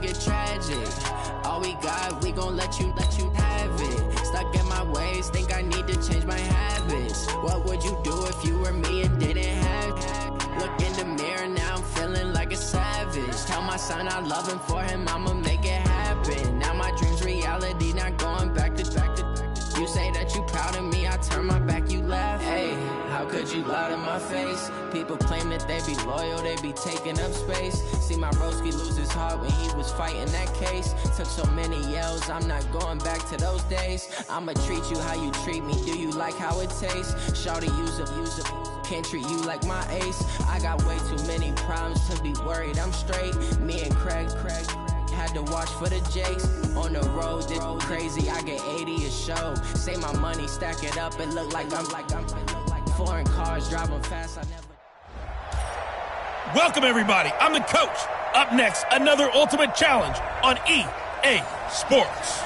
get tragic. All we got, we gon' let you have it. Stuck in my ways, think I need to change my habits. What would you do if you were me and didn't have it? Look in the mirror, now I'm feeling like a savage. Tell my son I love him, for him I'ma make it happen. Now my dream's reality, not going back to. You say that you proud of me, I turn my back, you laugh. Hey, how could you lie to my face? People claim that they be loyal, they be taking up space. See my broski lose his heart when he was fighting that case. Took so many yells, I'm not going back to those days. I'ma treat you how you treat me, do you like how it tastes? Shawty, use up, can't treat you like my ace. I got way too many problems to be worried, I'm straight. Me and Craig had to watch for the Jakes. On the road, this crazy, I get 80 a show. Say my money, stack it up, it look like I'm foreign cars driving fast, I never. Welcome everybody, I'm the coach. Up next, another ultimate challenge on EA Sports.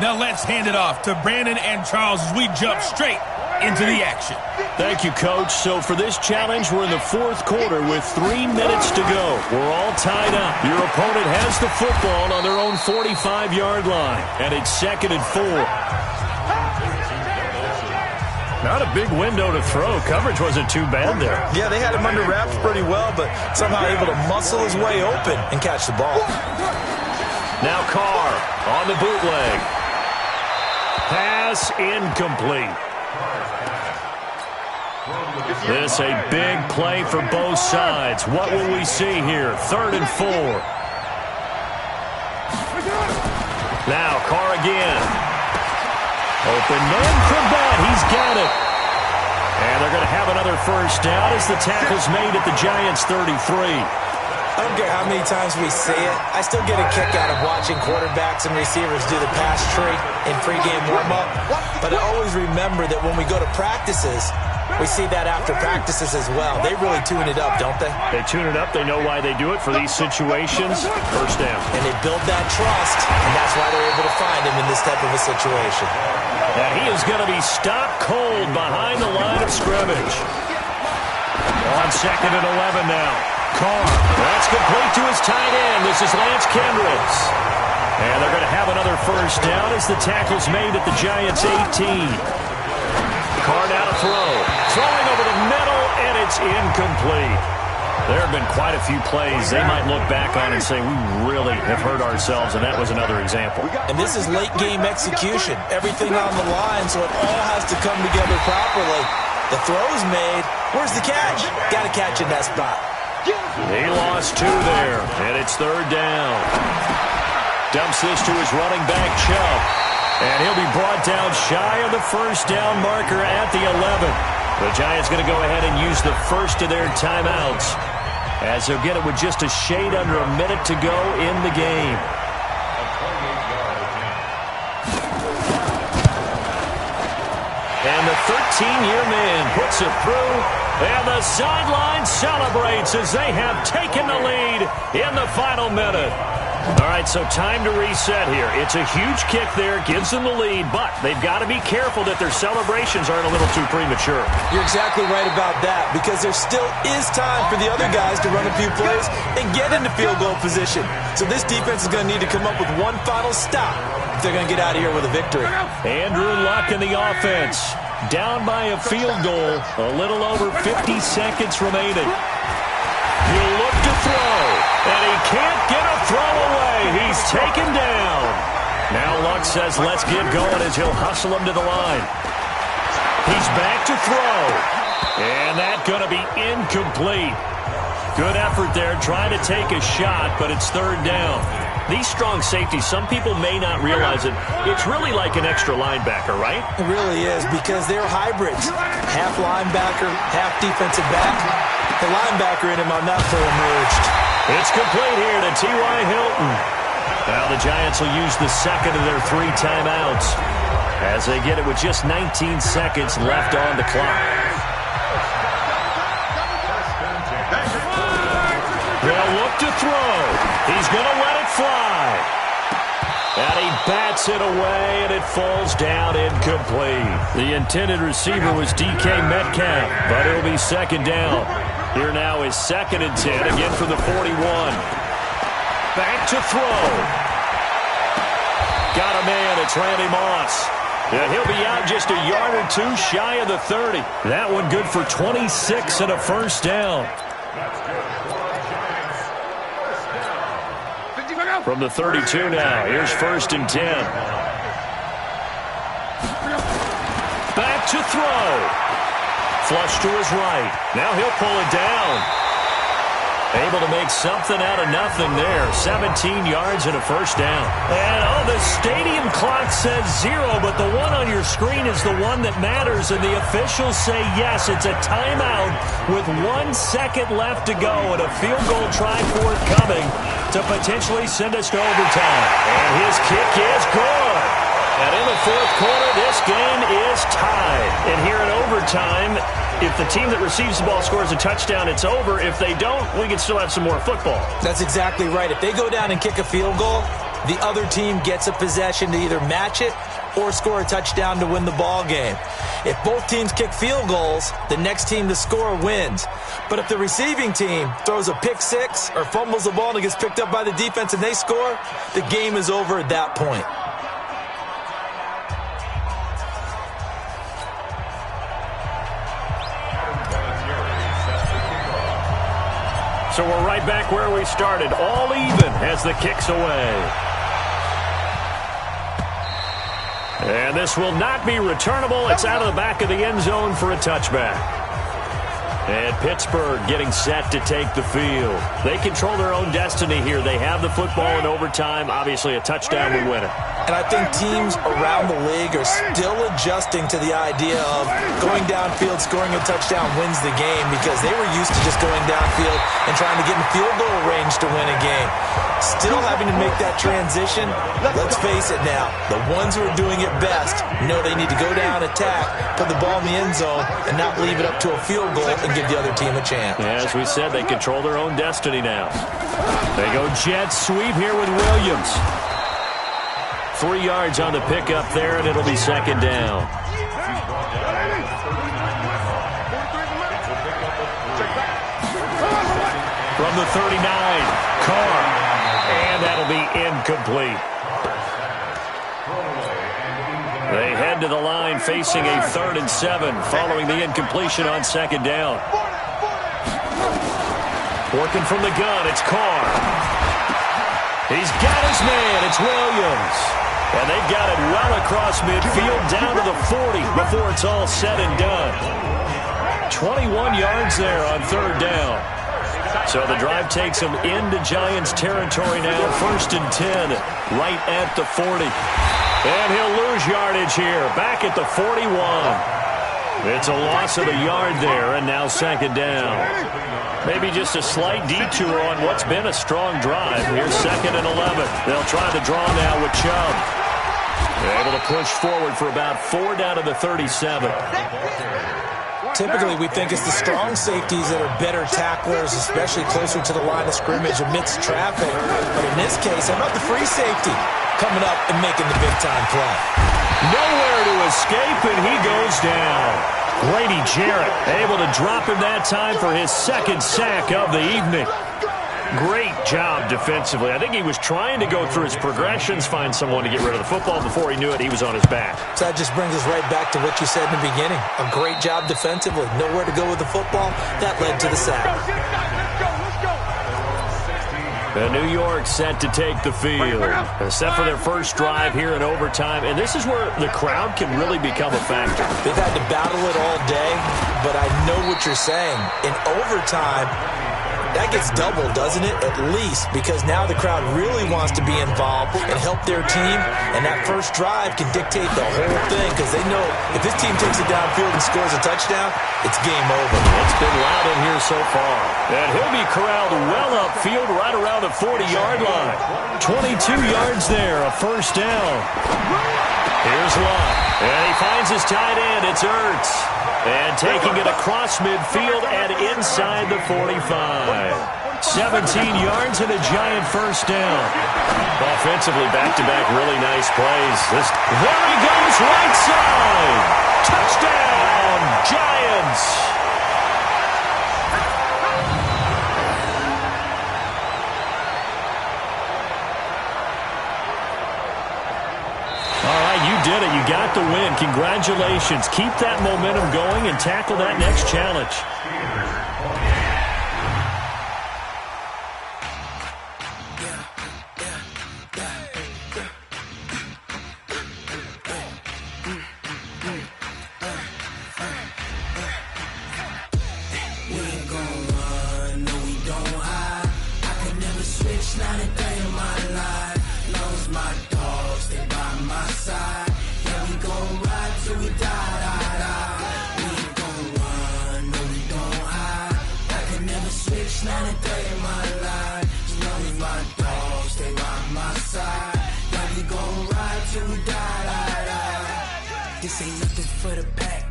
Now let's hand it off to Brandon and Charles as we jump straight into the action. Thank you, Coach. So for this challenge, we're in the fourth quarter with 3 minutes to go. We're all tied up. Your opponent has the football on their own 45-yard line, and it's 2nd and 4. Not a big window to throw. Coverage wasn't too bad there. Yeah, they had him under wraps pretty well, but somehow able to muscle his way open and catch the ball. Now Carr on the bootleg. Pass incomplete. This a big play for both sides. What will we see here? 3rd and 4. Now Carr again. Open man for that. He's got it. And they're going to have another first down as the tackle's made at the Giants' 33. I don't care how many times we see it. I still get a kick out of watching quarterbacks and receivers do the pass tree in pregame warm-up. But I always remember that when we go to practices, we see that after practices as well. They really tune it up, don't they? They tune it up. They know why they do it for these situations. First down. And they build that trust, and that's why they're able to find him in this type of a situation. And he is going to be stopped cold behind the line of scrimmage. On 2nd and 11 now. Carr. That's complete to his tight end. This is Lance Kendricks. And they're going to have another first down as the tackle's made at the Giants' 18. Carr now to throw. Throwing over the middle, and it's incomplete. There have been quite a few plays they might look back on and say, we really have hurt ourselves, and that was another example. And this is late-game execution. Everything on the line, so it all has to come together properly. The throw's made. Where's the catch? Got to catch in that spot. He lost 2 there, and it's 3rd down. Dumps this to his running back, Chubb. And he'll be brought down shy of the first down marker at the 11. The Giants going to go ahead and use the first of their timeouts, as they'll get it with just a shade under a minute to go in the game. And the 13-year man puts it through, and the sideline celebrates as they have taken the lead in the final minute. All right, so time to reset here. It's a huge kick there, gives them the lead, but they've got to be careful that their celebrations aren't a little too premature. You're exactly right about that, because there still is time for the other guys to run a few plays and get into field goal position. So this defense is going to need to come up with one final stop if they're going to get out of here with a victory. Andrew Luck in the offense. Down by a field goal, a little over 50 seconds remaining. You look to throw, and he can't get a throw away. He's taken down. Now Luck says, let's get going, as he'll hustle him to the line. He's back to throw, and that's going to be incomplete. Good effort there, trying to take a shot, but it's 3rd down. These strong safeties, some people may not realize it. It's really like an extra linebacker, right? It really is, because they're hybrids. Half linebacker, half defensive back. The linebacker in him on that play emerged. It's complete here to T.Y. Hilton. Now the Giants will use the second of their 3 timeouts as they get it with just 19 seconds left on the clock. They'll look to throw. He's going to let it fly. And he bats it away, and it falls down incomplete. The intended receiver was DK Metcalf, but it'll be 2nd down. Here now is 2nd and 10, again from the 41. Back to throw. Got a man. It's Randy Moss. And he'll be out just a yard or two shy of the 30. That one good for 26 and a first down. From the 32 now. Here's 1st and 10. Back to throw. Flush to his right. Now he'll pull it down. Able to make something out of nothing there. 17 yards and a first down. And, the stadium clock says 0, but the one on your screen is the one that matters, and the officials say yes, it's a timeout with 1 second left to go and a field goal try forthcoming to potentially send us to overtime. And his kick is good. And in the fourth quarter, this game is tied. And here in overtime, if the team that receives the ball scores a touchdown, it's over. If they don't, we can still have some more football. That's exactly right. If they go down and kick a field goal, the other team gets a possession to either match it or score a touchdown to win the ball game. If both teams kick field goals, the next team to score wins. But if the receiving team throws a pick six or fumbles the ball and it gets picked up by the defense and they score, the game is over at that point. So we're right back where we started, all even as the kick's away. And this will not be returnable. It's out of the back of the end zone for a touchback. And Pittsburgh getting set to take the field. They control their own destiny here. They have the football in overtime. Obviously, a touchdown would win it. And I think teams around the league are still adjusting to the idea of going downfield, scoring a touchdown wins the game, because they were used to just going downfield and trying to get in field goal range to win a game. Still having to make that transition. Let's face it now, the ones who are doing it best know they need to go down, attack, put the ball in the end zone, and not leave it up to a field goal and give the other team a chance. As we said, they control their own destiny now. They go jet sweep here with Williams. 3 yards on the pickup there, and it'll be second down. From the 39, Carr. And that'll be incomplete. They head to the line facing a 3rd and 7 following the incompletion on second down. Working from the gun, it's Carr. He's got his man, it's Williams. And they've got it well across midfield down to the 40 before it's all said and done. 21 yards there on 3rd down. So the drive takes them into Giants territory now. 1st and 10, right at the 40. And he'll lose yardage here, back at the 41. It's a loss of a yard there, and now second down. Maybe just a slight detour on what's been a strong drive. Here's 2nd and 11. They'll try the draw now with Chubb. They're able to push forward for about 4 down to the 37. Typically, we think it's the strong safeties that are better tacklers, especially closer to the line of scrimmage amidst traffic. But in this case, how about the free safety coming up and making the big-time play? Nowhere to escape, and he goes down. Grady Jarrett able to drop him that time for his 2nd sack of the evening. Great job defensively. I think he was trying to go through his progressions, find someone to get rid of the football. Before he knew it, he was on his back. So that just brings us right back to what you said in the beginning. A great job defensively. Nowhere to go with the football. That led to the sack. And New York set to take the field. Set for their first drive here in overtime. And this is where the crowd can really become a factor. They've had to battle it all day, but I know what you're saying. In overtime, that gets doubled, doesn't it? At least, because now the crowd really wants to be involved and help their team, and that first drive can dictate the whole thing, because they know if this team takes it downfield and scores a touchdown, it's game over. It's been loud in here so far. And he'll be corralled well upfield right around the 40-yard line. 22 yards there, a first down. Here's Lott, and he finds his tight end. It's Ertz. And taking it across midfield and inside the 45. 17 yards and a giant first down. Offensively, back-to-back really nice plays. There he goes, right side. Touchdown, Giants. did it. You got the win. Congratulations. Keep that momentum going and tackle that next challenge. This ain't nothing for the pack.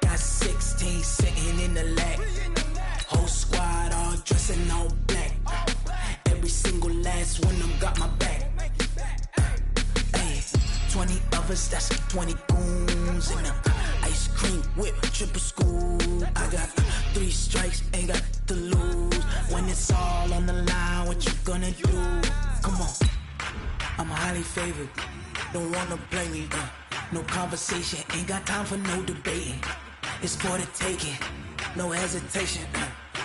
Got 16 sitting in the lag. Whole squad all dressing all black. Every single last one of them got my back. Hey, 20 of us, that's 20 goons in them. Ice cream whip, triple scoop. I got 3 strikes, ain't got to lose. When it's all on the line, what you gonna do? Come on, I'm highly favored. Don't wanna play me, no conversation, ain't got time for no debating. It's for the taking, no hesitation.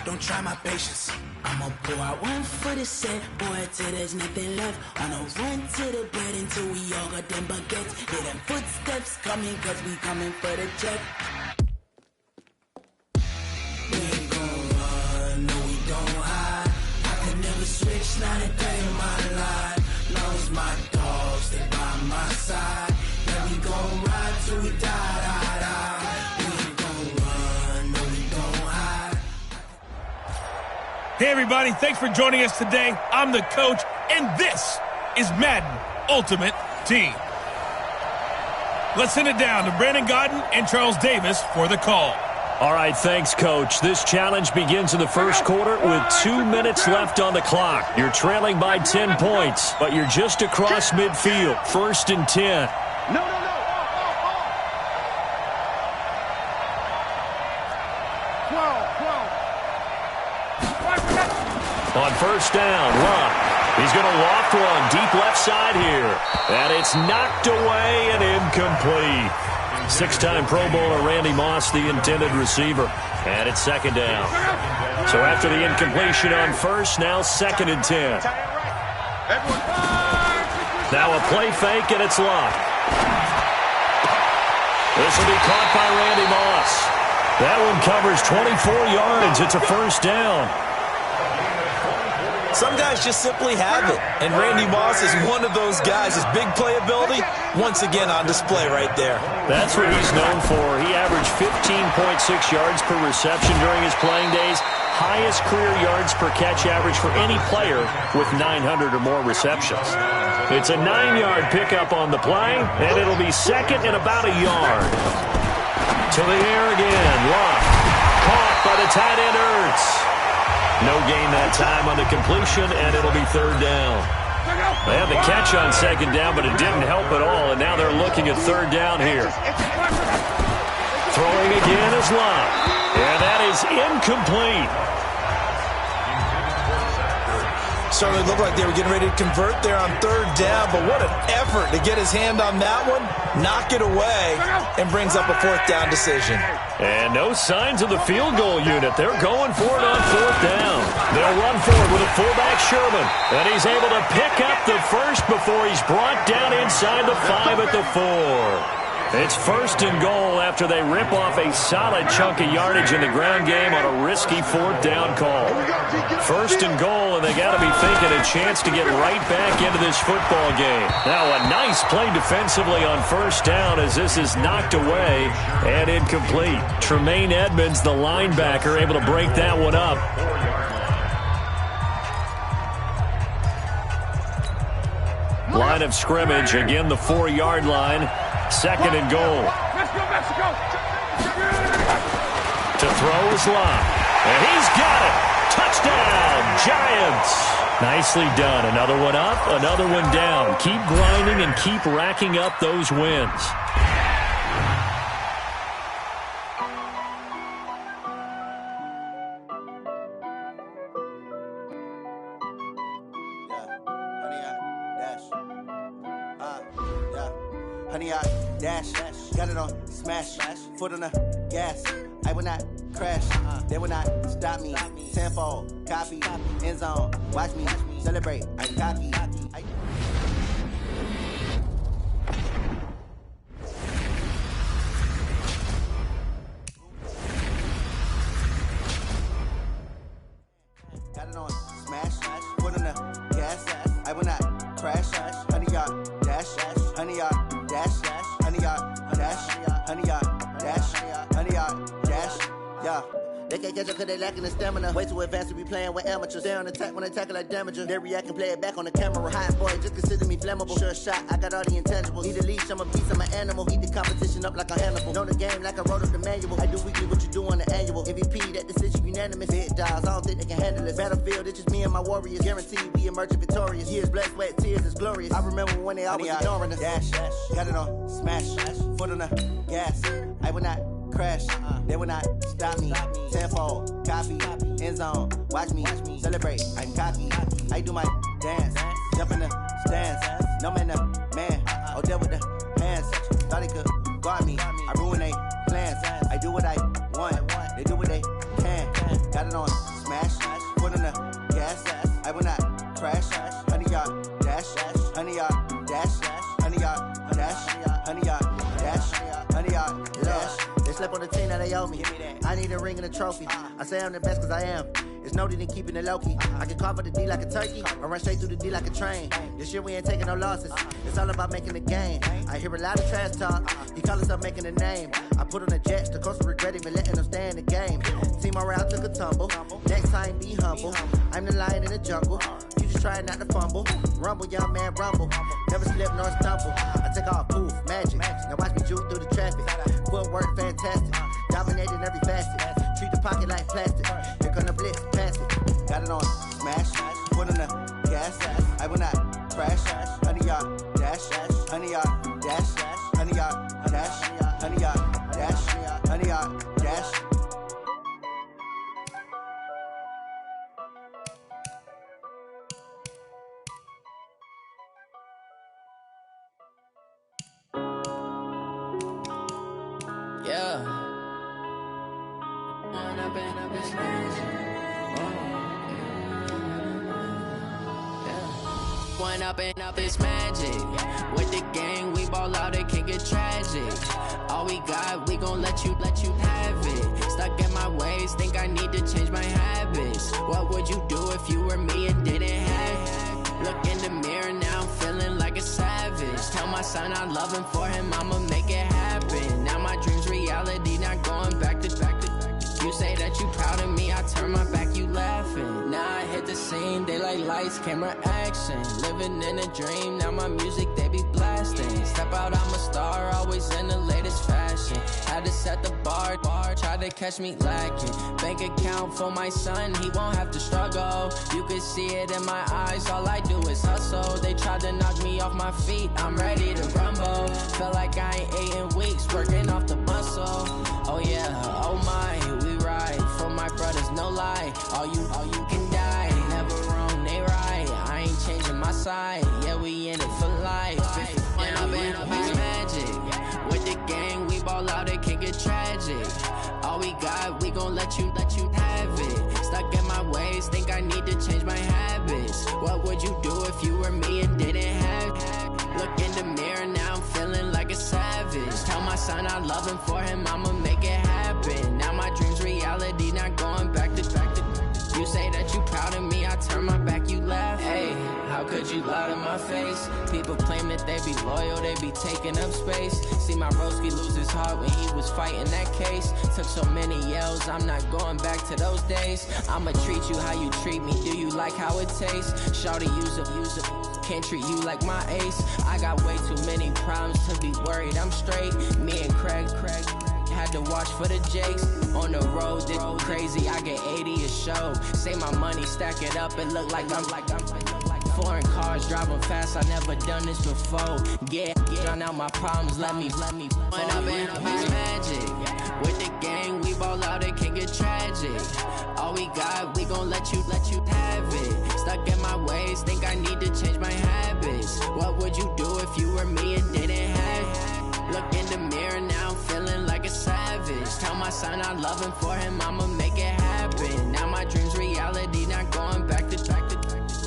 Don't try my patience. I'ma pour out one for the set, boy, till there's nothing left. On a run to the bread until we all got them baguettes. Hear them footsteps coming, cause we coming for the check. We ain't gon' run, no we don't hide. I could never switch, not a day in my life. Long as my dogs stay by my side. Yeah, we gon' ride till we die. We ain't gon' run, no we don't hide. Hey, everybody. Thanks for joining us today. I'm the coach, and this is Madden Ultimate Team. Let's send it down to Brandon Gaudin and Charles Davis for the call. All right, thanks, Coach. This challenge begins in the first quarter with 2 minutes left on the clock. You're trailing by 10 points, but you're just across midfield. 1st and 10. No. On 1st down, Luck. He's going to loft one deep left side here. And it's knocked away and incomplete. 6-time Pro Bowler Randy Moss, the intended receiver. And it's 2nd down. So after the incompletion on 1st, now 2nd and 10. Now a play fake, and it's Luck. This will be caught by Randy Moss. That one covers 24 yards. It's a 1st down. Some guys just simply have it, and Randy Moss is one of those guys. His big playability, once again on display right there. That's what he's known for. He averaged 15.6 yards per reception during his playing days. Highest career yards per catch average for any player with 900 or more receptions. It's a 9-yard pickup on the play, and it'll be 2nd and about a yard. To the air again. Luck. Caught by the tight end Ertz. No gain that time on the completion, and it'll be 3rd down. They had the catch on 2nd down, but it didn't help at all, and now they're looking at 3rd down here. Throwing again is Luck, and that is incomplete. Certainly looked like they were getting ready to convert there on 3rd down, but what an effort to get his hand on that one, knock it away, and brings up a 4th down decision. And no signs of the field goal unit. They're going for it on 4th down. They'll run forward with a fullback Sherman, and he's able to pick up the first before he's brought down inside the 5 at the 4. It's 1st and goal after they rip off a solid chunk of yardage in the ground game on a risky 4th down call. 1st and goal, and they got to be thinking a chance to get right back into this football game. Now a nice play defensively on 1st down as this is knocked away and incomplete. Tremaine Edmonds, the linebacker, able to break that one up. Line of scrimmage, again the 4-yard line. 2nd and goal. To throw is Luck. And he's got it. Touchdown, Giants. Nicely done. Another one up, another one down. Keep grinding and keep racking up those wins. 100-yard dash. Got it on smash. Foot on the gas. I will not crash. They will not stop me. Tenfold, copy, end zone. Watch me celebrate. I'm cocky. Got it on smash. Foot on the gas. I will not crash. 100-yard dash. 100-yard dash. 100-yard dash. 100-yard dash. 100-yard dash. Yeah. They can't catch up cause they lacking the stamina. Way too advanced to be playing with amateurs. Stay on attack when they tackle like damager. They react and play it back on the camera. Hot boy, just consider me flammable. Sure shot, I got all the intangibles. Need a leash, I'm a beast, I'm an animal. Eat the competition up like a Hannibal. Know the game like I wrote up the manual. I do weekly what you do on the annual. MVP, that decision unanimous. Big dials, I don't think they can handle it. Battlefield, it's just me and my warriors. Guaranteed we emerge victorious. Years, blood, sweat, tears, it's glorious. I remember when they always ignoring us. Dash, got it on smash. Foot on the gas. I will not crash. They will not stop me. Tenfold, copy, end zone. Watch me celebrate. I'm cocky. I do my dance. Jump in the stands. No man, the man. Oh, there with the hands. Thought they could guard me. I ruin they plans. I do what I want. They do what they can. Got it on smash. Foot on the gas. I will not crash. 100-yard dash. 100-yard dash. 100-yard dash. 100-yard dash. 100-yard dash. They slept on the team that they owe me. I need a ring and a trophy. I say I'm the best cause I am. It's noted in keeping it low-key. I can carve up the D like a turkey or run straight through the D like a train. This year we ain't taking no losses. It's all about making the game. I hear a lot of trash talk. He call himself making a name. I put on the Jets. The coach regret even letting them stay in the game. Team morale took a tumble. Next time be humble. I'm the lion in the jungle. You just try not to fumble. Rumble, young man, rumble. Never slip nor stumble. I take off, poof, magic. Now watch me juke through the traffic. Footwork fantastic. Dominating every facet. Treat the pocket like plastic. Here come the blitz, pass it. Got it on smash. Foot on the gas. I will not crash. 100-yard dash. 100-yard dash. 100-yard dash. 100-yard dash. 100-yard dash. Yeah. One up and up is magic. With the gang, we ball out, it can get tragic. All we got, we gon' let you have it. Stuck in my ways, think I need to change my habits. What would you do if you were me and didn't have it? Look in the mirror, now I'm feeling like a savage. Tell my son I love him, for him I'ma make it happen. Now my dream's reality, not going back to. You say that you proud of me, I turn my back, you laughing. Now I hit the scene, they like lights, camera, action. Living in a dream, now my music, they be blasting. Step out, I'm a star, always in the latest fashion. Had to set the bar, try to catch me lacking. Bank account for my son, he won't have to struggle. You can see it in my eyes, all I do is hustle. They tried to knock me off my feet, I'm ready to rumble. Felt like I ain't ate in weeks, working off the muscle. Oh yeah, oh my, we ride for my brothers, no lie. All you can die, never wrong, they right. I ain't changing my side, yeah, we in it for life. And I've been magic. With the gang, we ball out, it can get tragic. All we got, we gon' let you have it. Stuck in my ways, think I need to change my habits. What would you do if you were me and didn't have it? Look in the mirror, now I'm feeling like a savage. Tell my son I love him, for him I'ma make it happen. Now my dream's reality, not going back to. You say that you proud of me, I turn my back, you laugh. Hey, how could you lie to my face? People claim that they be loyal, they be taking up space. See my broski lose his heart when he was fighting that case. Took so many yells, I'm not going back to those days. I'ma treat you how you treat me, do you like how it tastes? Shawty, use up, can't treat you like my ace. I got way too many problems to be worried, I'm straight. Me and Craig had to watch for the Jakes. On the road, this crazy, I get 80 a show. Say my money, stack it up, it look like I'm foreign cars, driving fast, I never done this before. Yeah, drown out my problems, let me When I've been magic. With the gang, we ball out, it can get tragic. All we got, we gon' let you have it. Stuck in my ways, think I need to change my habits. What would you do if you were me and didn't have it? here now, feeling like a savage. Tell my son I love him, for him I'ma make it happen. Now my dream's reality, not going back to.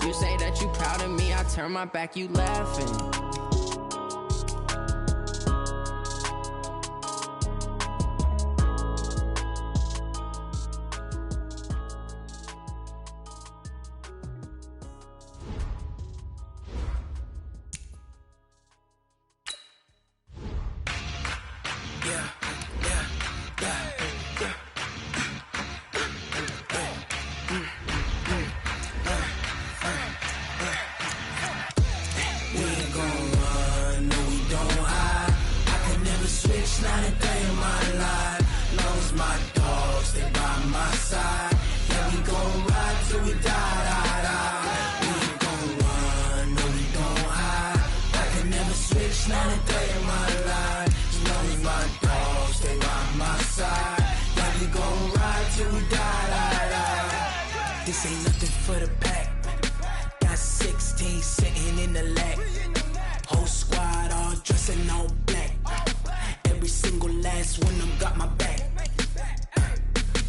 You say that you proud of me, I turn my back, you laughing. This ain't nothing for the pack. Got 16 sitting in the lag. Whole squad all dressing all black. Every single last one of them got my back.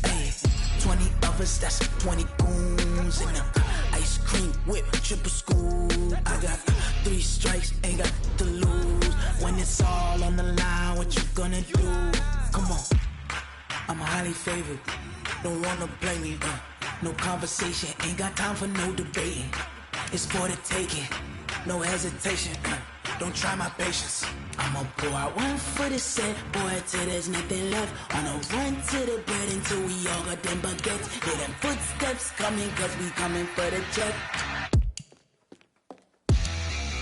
Hey, 20 of us, that's 20 goons in them. Ice cream whip, triple scoop. I got 3 strikes, ain't got to lose. When it's all on the line, what you gonna do? Come on, I'm highly favored. Don't wanna blame me, no conversation, ain't got time for no debating. It's for the taking, no hesitation. Don't try my patience. I'ma pour out one for the set, boy, till there's nothing left. On a run to the bread until we all got them baguettes. Hear them footsteps coming, cause we coming for the check.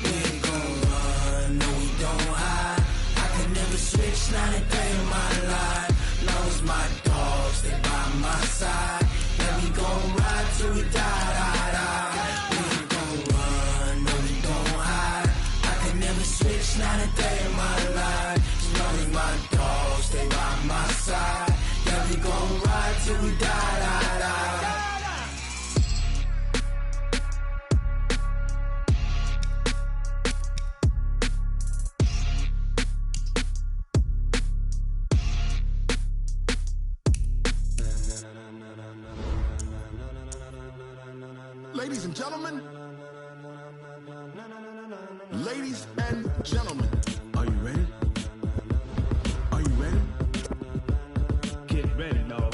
We ain't gon' run, no we don't hide. I can never switch, not a day in my life. Long as my dogs, they by my side. Yeah, we gon' ride till we die. We ain't gon' run, no we don't hide. I can never switch, not a day in my life. As long as my dogs, they by my side. Yeah, we gon' ride till we die. Ladies and gentlemen, ladies and gentlemen, are you ready? Are you ready? Get ready, dog.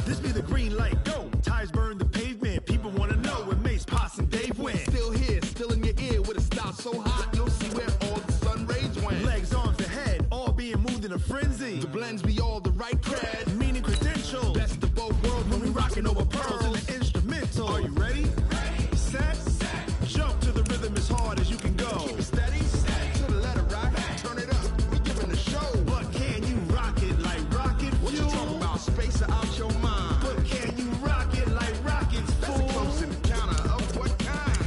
This be the green light, go. Tires burn the pavement. People wanna know where Mace, Potts, and Dave went. Still here, still in your ear with a style so hot, you'll see where all the sun rays went. Legs, arms, and head, all being moved in a frenzy. The blends be all the right cred, meaning credentials. Best of both worlds when we rockin' over pearls in the instrumental. Are you ready? Set, jump to the rhythm as hard as you can go. Keep it steady, to the letter right. Turn it up, we giving the show. But can you rock it like rocket fuel? What you talking about? Space out your mind. But can you rock it like rockets, fool? That's a close encounter of what kind?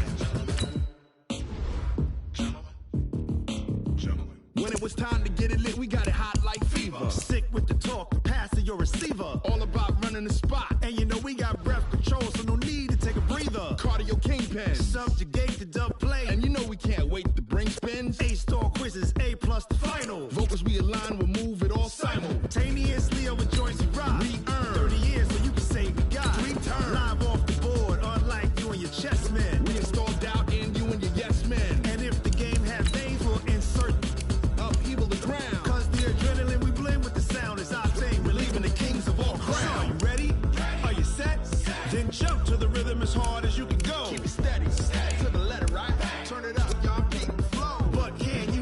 Gentlemen. When it was time to get it lit, we got it hot like fever. Sick with the talk, the pass to your receiver. All about running the spot. And you know we got breath control, so no need to take a breather. Cardio kingpin, subjugate the dub play. And you know we can't wait to bring spins. A-star quizzes, A+ the final. Vocals we align, we'll move it all simultaneously over joints we rock. We earn 30 years so you can say we got 3 turns. Live off the board, unlike you and your chess men. We install doubt in you and your yes men. And if the game has veins, we'll insert upheaval the ground. Cause the adrenaline we blend with the sound is our thing. We're leaving the kings of all crowns. So are you ready? Are you set? Then jump to the rhythm as hard as you can go. Keep it steady, to the letter right. Turn it up, y'all, keep the flow. But can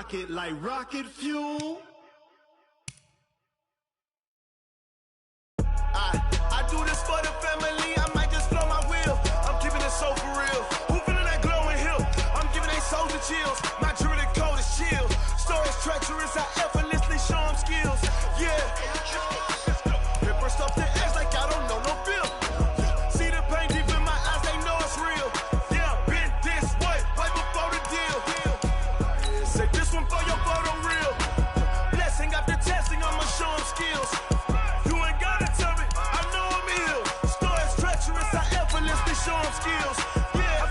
pocket like rocket fuel. I do this for the family, I might just blow my wheel. I'm keeping it so for real. Who feeling that glowing hill? I'm giving they souls the chills. My jewelry code is chill. Stories treacherous, I effortlessly show them skills. Yeah. Hit burst off the edge like I don't know no feel. See the pain deep in my eyes, they know it's real. Yeah, been this way, right before the deal. Say this one for your photo real. Blessing after testing, I'ma show them skills. You ain't gotta tell me, I know I'm ill. Stories treacherous, I effortlessly show them skills. Yeah,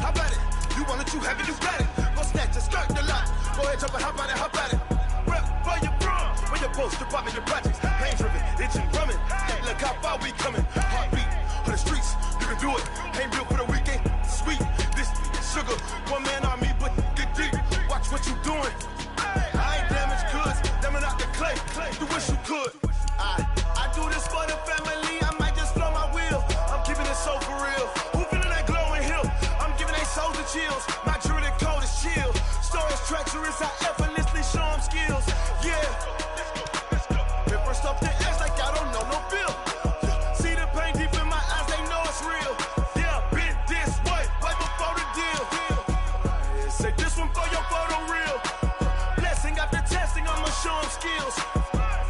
how about it? You want it, you have it, you got it. Go snatch it, skirt the lot. Go ahead, jump it, how about it? Rep for your bro, where your post, department, your projects. Pain driven, itching, drumming. Hey, look how far we coming. Heartbeat on the streets, you can do it. Ain't built for the weekend, sweet. This sugar, one man army, but get deep. Watch what you doing. I ain't damaged goods, damn out the clay. You wish you could. I do this for the family, I might just blow my wheel. I'm keeping it so for real. Who feeling that glowing hill? I'm giving they souls the chills. My jewelry code is chill. Stories treacherous, I effortlessly show them skills. Yeah. Hit first off the edge like I don't know no feel. See the pain deep in my eyes, they know it's real. Yeah, been this way, right before the deal. Say this one for your photo real. Blessing after testing, I'ma show them skills.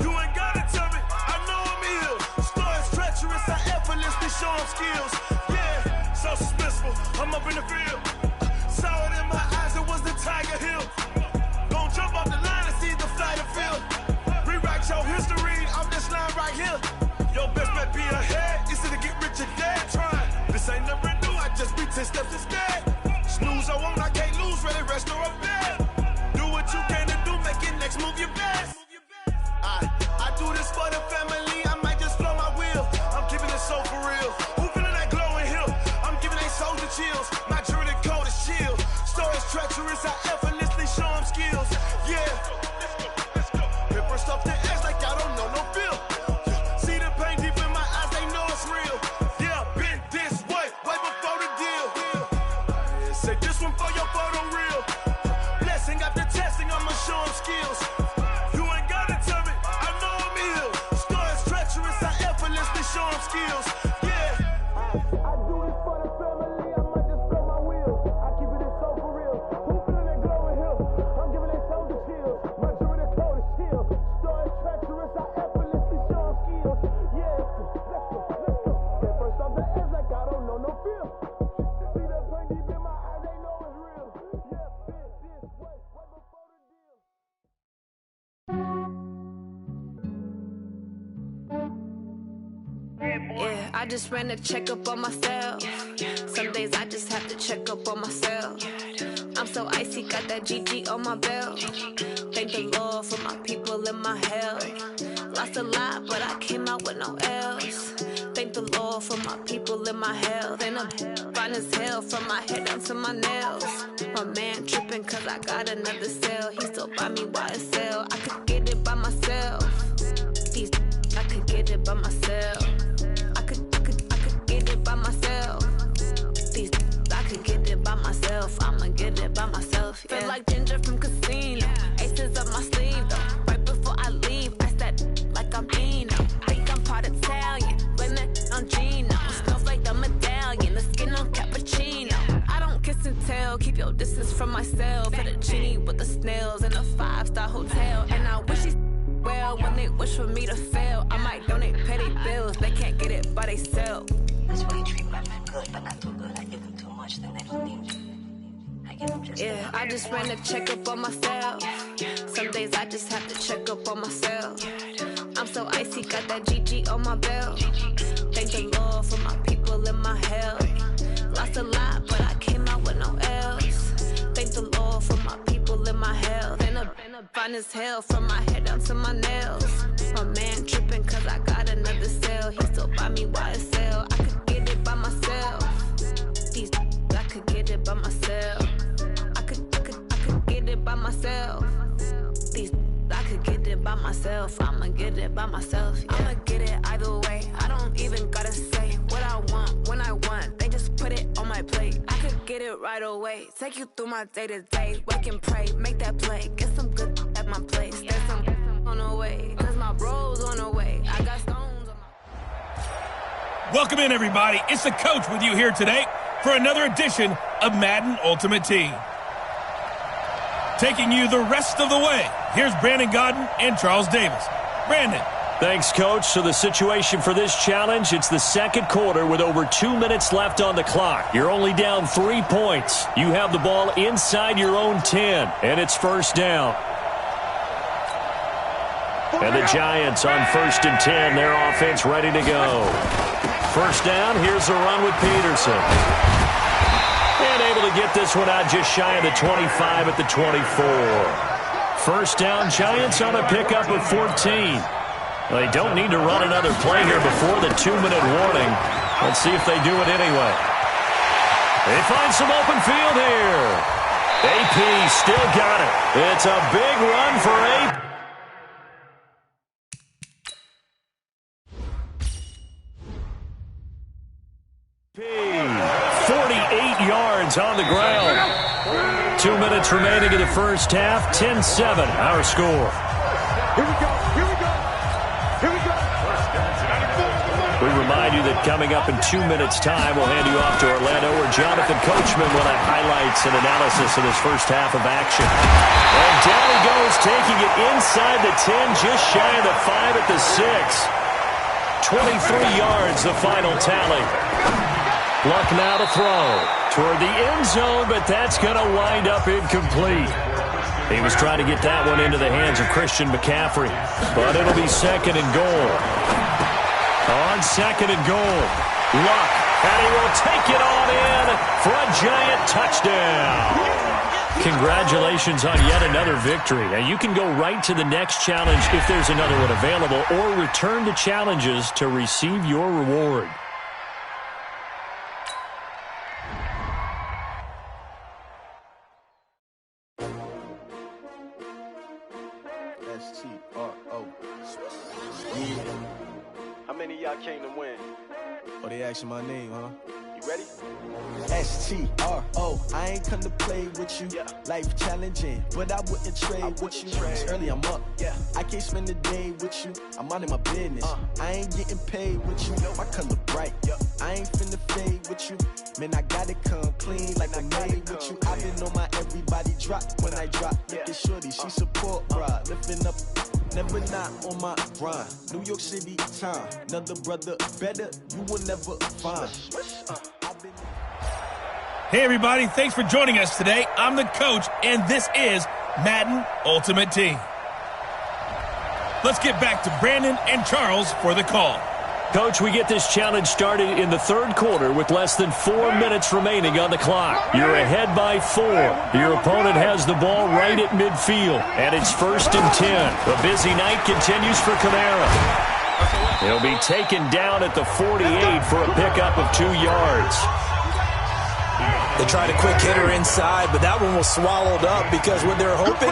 You ain't gotta tell me, I know I'm ill. Stories treacherous, I effortlessly show them skills. Yeah, so suspenseful, I'm up in the field. Saw it in my eyes, it was the Tiger Hill. Gon' jump off the line and see the flight of field. Rewrite your history off this line right here. Your best bet be ahead, easy to get rich or dead trying. This ain't never new, I just be 10 steps instead. Snooze I won't, I can't lose, ready, rest or a bed. Do what you can to do, make it next move your best. I do this for the family, I might just blow my wheel. I'm keeping it so for real. Who feeling that glowing hill? I'm giving they souls the chills. My jewelry code is chill. Stories treacherous, I effortlessly show them skills. Yeah. Hit first off the edge like I don't know no feel. See the pain deep in my eyes, they know it's real. Yeah, been this way, right before the deal. Say this one for your photo real. Blessing after testing, I'ma show them skills. You ain't gotta tell me, I know I'm ill. Stories treacherous, I effortlessly show them skills. Yeah. I do this for the family, I might just blow my wheel. I keep it so for real. Who feeling that glowing hill? I'm giving they souls the chills. My jewelry code is chill. Stories treacherous, I effortlessly show them skills. Yeah, let's go. Hit first off the edge like I don't know no feel. See that pain deep in my eyes, they know it's real. Yeah, been this way, right before the deal. Yeah, I just ran a checkup on myself. Some days I just have to check up on myself. I'm so icy, got that GG on my belt. Thank the Lord for my people and my health. Lost a lot, but I came out with no L's. Thank the Lord for my people and my health. And I'm fine as hell from my head down to my nails. My man tripping cause I got another cell. He still buy me YSL. I could get it by myself. These I could get it by myself. I could get it by myself. These I could get it by myself. I'ma get it by myself. Yeah. Feel like Ginger from Casino. Aces up my sleeve though. Right before I leave, I said like I'm Dino. Think I'm part Italian. Blame it on Gino. Smells like the medallion. The skin on cappuccino. I don't kiss and tell. Keep your distance from myself. Hit a genie with the snails in a 5-star hotel. And I wish he's well when they wish for me to fail. I might donate petty bills. They can't get it by themselves. That's why you treat women good, but not too good. I give them too much, then they don't need you. I give them just yeah, I just ran a checkup on myself. Some days I just have to check up on myself. I'm so icy, got that GG on my belt. Thank the Lord for my people and my health. Lost a lot, but I came out with no L's. Thank the Lord for my people and my health. And I'm fine as hell from my head down to my nails. My man tripping cause I got another cell. He still buy me YSL. I could get it by myself. These I could get it by myself. I could get it by myself. These I could get it by myself. I'ma get it by myself. Yeah. I'ma get it either way. I don't even gotta say what I want when I want. They just put it on my plate. I could get it right away. Take you through my day-to-day. Wake and pray, make that play. Get some good at my place. There's some on the way, cause my bro's on the way. I got stones on my... Welcome in, everybody. It's the coach with you here today for another edition of Madden Ultimate Team. Taking you the rest of the way, here's Brandon Godden and Charles Davis. Brandon. Thanks, Coach. So the situation for this challenge, it's the second quarter with over 2 minutes left on the clock. You're only down 3 points. You have the ball inside your own 10, and it's first down. And the Giants on 1st and 10, their offense ready to go. First down, here's a run with Peterson. And able to get this one out just shy of the 25 at the 24. First down, Giants on a pickup of 14. They don't need to run another play here before the 2-minute warning. Let's see if they do it anyway. They find some open field here. AP still got it. It's a big run for AP. 48 yards on the ground. 2 minutes remaining in the first half. 10-7, our score. Here we go. Here we go. Here we go. We remind you that coming up in 2 minutes' time, we'll hand you off to Orlando, where Jonathan Coachman will have highlights and analysis of his first half of action. And down he goes, taking it inside the 10, just shy of the 5 at the 6. 23 yards, the final tally. Luck now to throw toward the end zone, but that's going to wind up incomplete. He was trying to get that one into the hands of Christian McCaffrey, but it'll be second and goal. On second and goal, Luck, and he will take it on in for a giant touchdown. Congratulations on yet another victory. Now you can go right to the next challenge if there's another one available, or return to challenges to receive your reward. S-T-R-O. How many of y'all came to win? Oh, they asking my name, huh? You ready? S-T-R-O. I ain't come to play with you. Life challenging, but I wouldn't trade with you. It's early, I'm up. I can't spend the day with you. I'm out of my business. I ain't getting paid with you. My color bright. I ain't finna fade with you. Man, I gotta come clean like I made with you. I've been on my everybody drop when I drop. Look at shorty, she support, bruh. Lifting up, never not on my grind. New York City time. Another brother better, you will never find. Hey, everybody. Thanks for joining us today. I'm the coach, and this is Madden Ultimate Team. Let's get back to Brandon and Charles for the call. Coach, we get this challenge started in the third quarter with less than 4 minutes remaining on the clock. You're ahead by 4. Your opponent has the ball right at midfield, and it's 1st and 10. A busy night continues for Kamara. He'll be taken down at the 48 for a pickup of 2 yards. They tried a quick hitter inside, but that one was swallowed up because what they're hoping,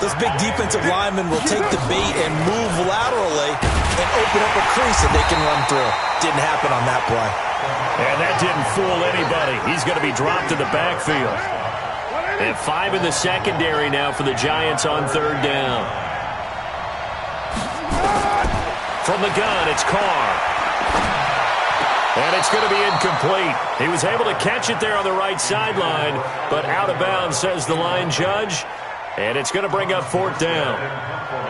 those big defensive linemen will take the bait and move laterally and open up a crease that they can run through. Didn't happen on that play. And that didn't fool anybody. He's going to be dropped in the backfield. And 5 in the secondary now for the Giants on 3rd down. From the gun, it's Carr. And it's going to be incomplete. He was able to catch it there on the right sideline, but out of bounds, says the line judge. And it's going to bring up 4th down.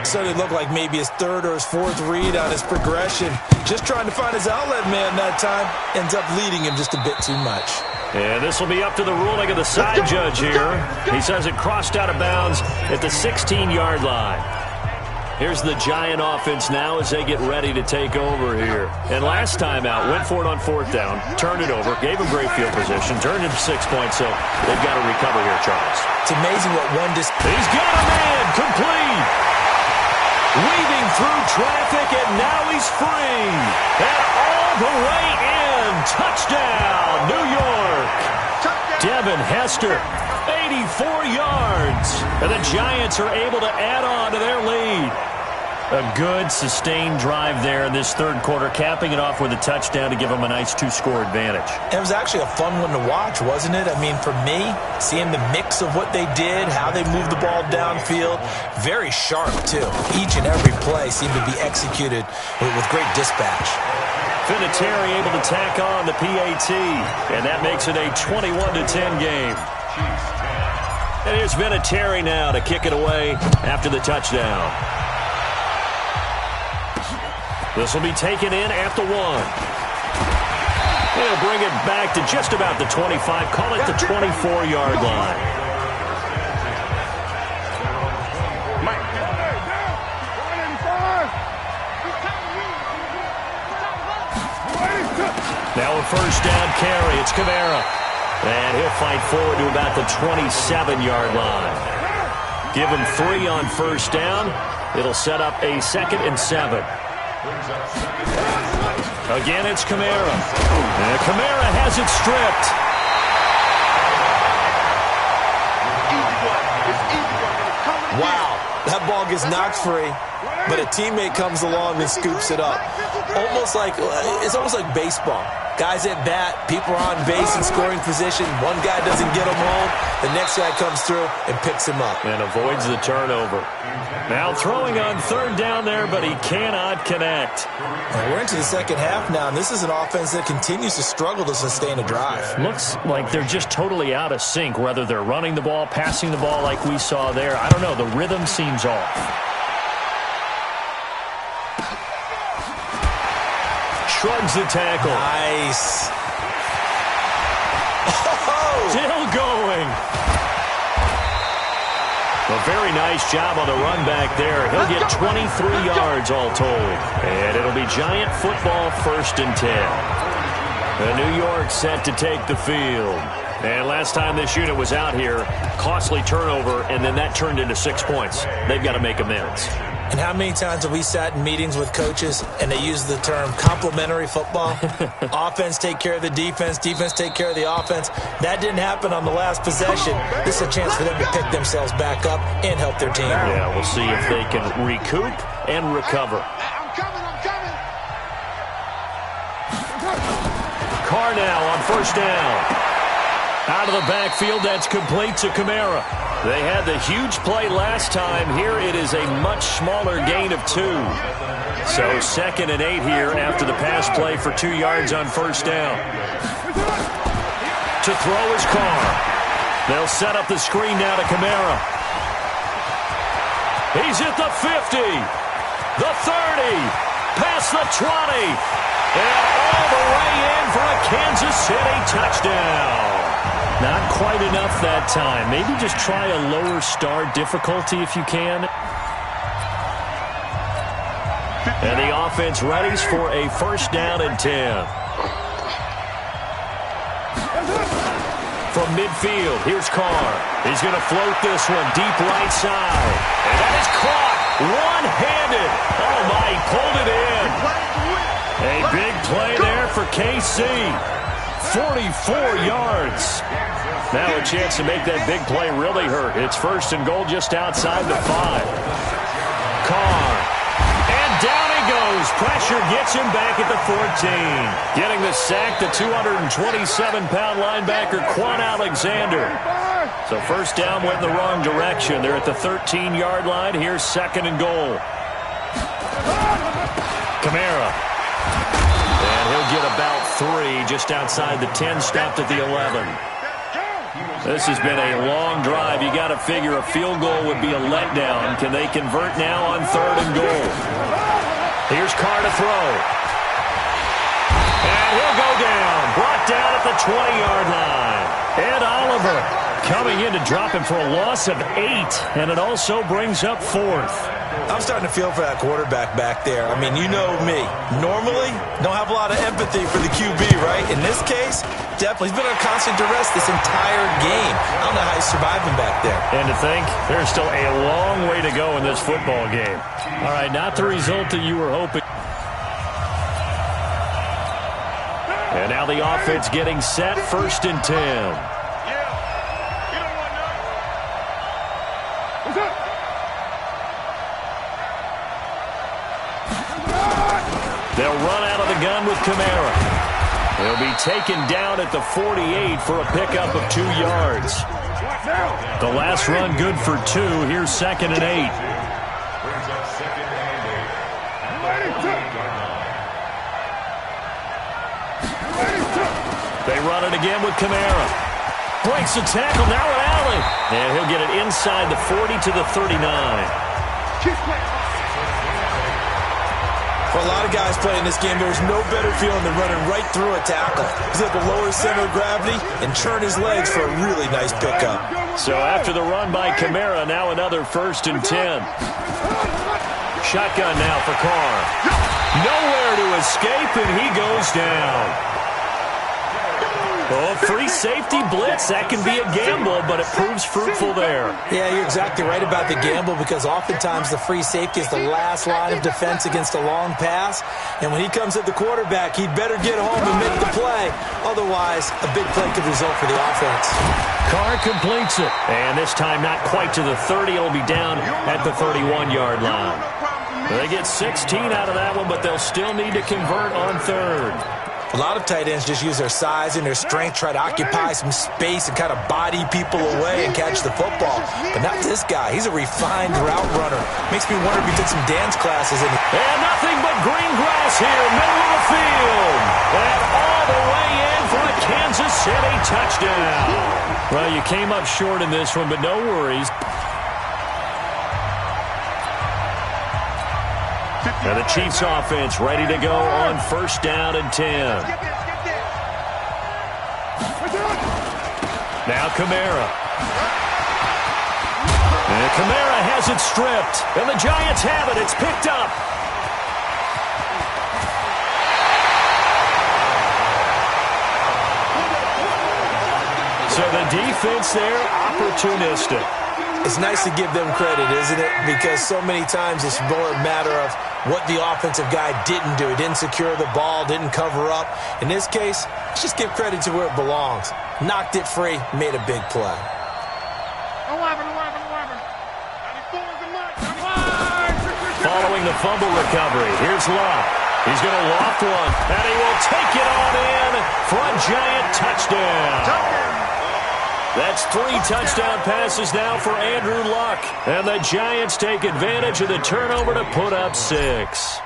So it looked like maybe his 3rd or his 4th read on his progression. Just trying to find his outlet man that time. Ends up leading him just a bit too much. And this will be up to the ruling of the side judge here. He says it crossed out of bounds at the 16-yard line. Here's the Giant offense now as they get ready to take over here. And last time out, went for it on 4th down, turned it over, gave him great field position, turned it 6 points, so they've got to recover here, Charles. It's amazing what one He's got a man, complete. Weaving through traffic, and now he's free. And all the way in. Touchdown, New York. Devin Hester, 84 yards. And the Giants are able to add on to their lead. A good, sustained drive there in this third quarter, capping it off with a touchdown to give them a nice 2-score advantage. It was actually a fun one to watch, wasn't it? I mean, for me, seeing the mix of what they did, how they moved the ball downfield, very sharp, too. Each and every play seemed to be executed with great dispatch. Vinatieri able to tack on the PAT, and that makes it a 21-10 game. And here's Vinatieri now to kick it away after the touchdown. This will be taken in at the 1. They'll bring it back to just about the 25. Call it the 24-yard line. Now a first down carry. It's Kamara. And he'll fight forward to about the 27-yard line. Give him 3 on first down. It'll set up a 2nd and 7. Again, it's Kamara. And Kamara has it stripped. Wow, that ball gets knocked free, but a teammate comes along and scoops it up. It's almost like baseball. Guys at bat, people are on base in scoring position. One guy doesn't get him home. The next guy comes through and picks him up. And avoids the turnover. Now throwing on third down there, but he cannot connect. Well, we're into the second half now, and this is an offense that continues to struggle to sustain a drive. Looks like they're just totally out of sync, whether they're running the ball, passing the ball like we saw there. I don't know. The rhythm seems off. Shrugs the tackle. Nice. Oh. Still going. A very nice job on the run back there. He'll get 23 yards all told. And it'll be Giant football 1st and 10. The New York set to take the field. And last time this unit was out here, costly turnover, and then that turned into 6 points. They've got to make amends. And how many times have we sat in meetings with coaches and they use the term complementary football? Offense take care of the defense, defense take care of the offense. That didn't happen on the last possession. This is a chance for them to pick themselves back up and help their team. Yeah, we'll see if they can recoup and recover. Carr now on first down. Out of the backfield, that's complete to Kamara. They had the huge play last time. Here it is a much smaller gain of 2. So 2nd and 8 here after the pass play for 2 yards on first down. To throw is Carr. They'll set up the screen now to Kamara. He's at the 50, the 30, past the 20, and all the way in for a Kansas City touchdown. Not quite enough that time. Maybe just try a lower start difficulty if you can. And the offense readies for a first down and 10. From midfield, here's Carr. He's going to float this one deep right side. And that is caught one-handed. Oh, my, he pulled it in. A big play there for KC. 44 yards. Now a chance to make that big play really hurt. It's 1st and goal just outside the 5. Carr. And down he goes. Pressure gets him back at the 14. Getting the sack, the 227-pound linebacker, Quan Alexander. So first down went in the wrong direction. They're at the 13-yard line. Here's 2nd and goal. Kamara. And he'll get about 3 just outside the 10, stopped at the 11. This has been a long drive. You got to figure a field goal would be a letdown. Can they convert now on 3rd and goal? Here's Carr to throw. And he'll go down. Brought down at the 20-yard line. Ed Oliver coming in to drop him for a loss of 8. And it also brings up 4th. I'm starting to feel for that quarterback back there. I mean, you know me. Normally, don't have a lot of empathy for the QB, right? In this case, definitely. He's been under constant duress this entire game. I don't know how he's surviving back there. And to think, there's still a long way to go in this football game. All right, not the result that you were hoping. And now the offense getting set, 1st and 10. with Kamara. He'll be taken down at the 48 for a pickup of 2 yards. The last run good for 2. Here's 2nd and 8. They run it again with Kamara. Breaks the tackle, now an alley. And he'll get it inside the 40 to the 39. For a lot of guys playing this game, there's no better feeling than running right through a tackle. He's able to lower his center of gravity and churn his legs for a really nice pickup. So after the run by Kamara, now another 1st and 10. Shotgun now for Carr. Nowhere to escape, and he goes down. Oh, free safety blitz. That can be a gamble, but it proves fruitful there. Yeah, you're exactly right about the gamble because oftentimes the free safety is the last line of defense against a long pass. And when he comes at the quarterback, he'd better get home and make the play. Otherwise, a big play could result for the offense. Carr completes it. And this time not quite to the 30. It'll be down at the 31-yard line. They get 16 out of that one, but they'll still need to convert on 3rd. A lot of tight ends just use their size and their strength, try to occupy some space and kind of body people away and catch the football. But not this guy. He's a refined route runner. Makes me wonder if he took some dance classes. And nothing but green grass here, middle of the field. And all the way in for a Kansas City touchdown. Well, you came up short in this one, but no worries. And the Chiefs offense ready to go on 1st down and 10. Now Kamara. And Kamara has it stripped. And the Giants have it. It's picked up. So the defense there, opportunistic. It's nice to give them credit, isn't it? Because so many times it's more a matter of what the offensive guy didn't do. He didn't secure the ball, didn't cover up. In this case, let's just give credit to where it belongs. Knocked it free, made a big play. Following the fumble recovery, here's Luck. He's going to loft one, and he will take it on in for a Giant touchdown. That's 3 touchdown passes now for Andrew Luck. And the Giants take advantage of the turnover to put up 6.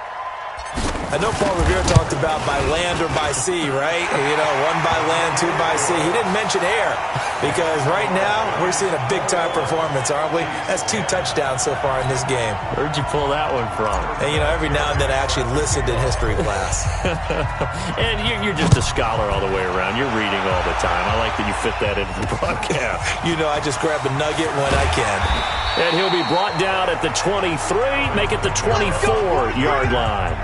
I know Paul Revere talked about by land or by sea, right? You know, 1 by land, 2 by sea. He didn't mention air because right now we're seeing a big-time performance, aren't we? That's 2 touchdowns so far in this game. Where'd you pull that one from? And, you know, every now and then I actually listened in history class. And you're just a scholar all the way around. You're reading all the time. I like that you fit that into the broadcast. You know, I just grab a nugget when I can. And he'll be brought down at the 23, make it the 24-yard line.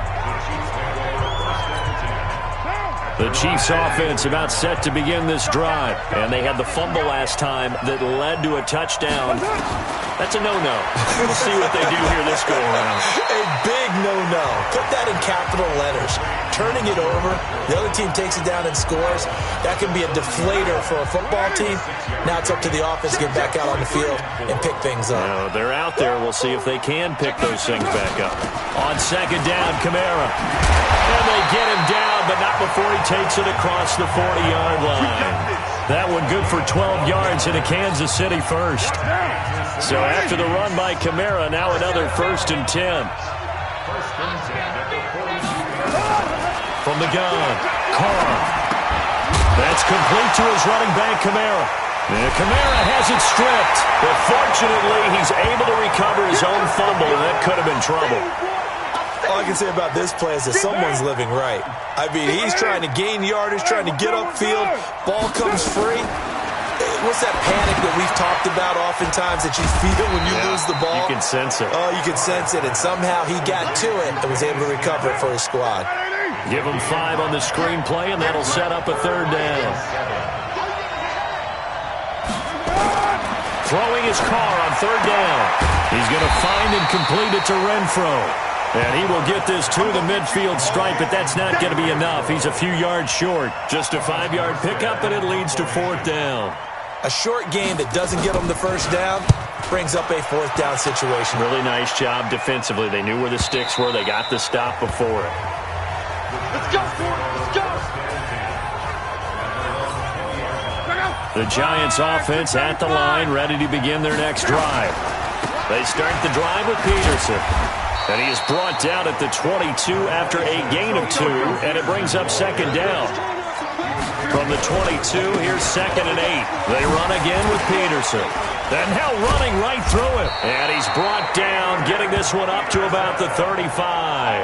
The Chiefs offense about set to begin this drive. And they had the fumble last time that led to a touchdown. That's a no-no. We'll see what they do here this go-around. A big no-no. Put that in capital letters. Turning it over, the other team takes it down and scores. That can be a deflator for a football team. Now it's up to the offense to get back out on the field and pick things up. No, they're out there. We'll see if they can pick those things back up. On 2nd down, Kamara. And they get him down, but not before he takes it across the 40-yard line. That one good for 12 yards into Kansas City first. So after the run by Kamara, now another 1st and 10. From the gun, Carr. That's complete to his running back, Kamara. And Kamara has it stripped, but fortunately he's able to recover his own fumble, and that could have been trouble. All I can say about this play is that someone's living right. I mean, he's trying to gain yardage, trying to get upfield. Ball comes free. What's that panic that we've talked about oftentimes that you feel when you lose the ball? You can sense it. Oh, you can sense it, and somehow he got to it and was able to recover it for his squad. Give him 5 on the screenplay, and that'll set up a 3rd down. Throwing his car on 3rd down. He's going to find and complete it to Renfro. And he will get this to the midfield stripe, but that's not going to be enough. He's a few yards short. Just a 5-yard pickup, and it leads to 4th down. A short game that doesn't get them the 1st down brings up a 4th down situation. Really nice job defensively. They knew where the sticks were. They got the stop before it. Let's go for it. The Giants offense at the line, ready to begin their next drive. They start the drive with Peterson. And he is brought down at the 22 after a gain of 2, and it brings up second down. From the 22, here's 2nd and 8. They run again with Peterson. And now running right through him. And he's brought down, getting this one up to about the 35.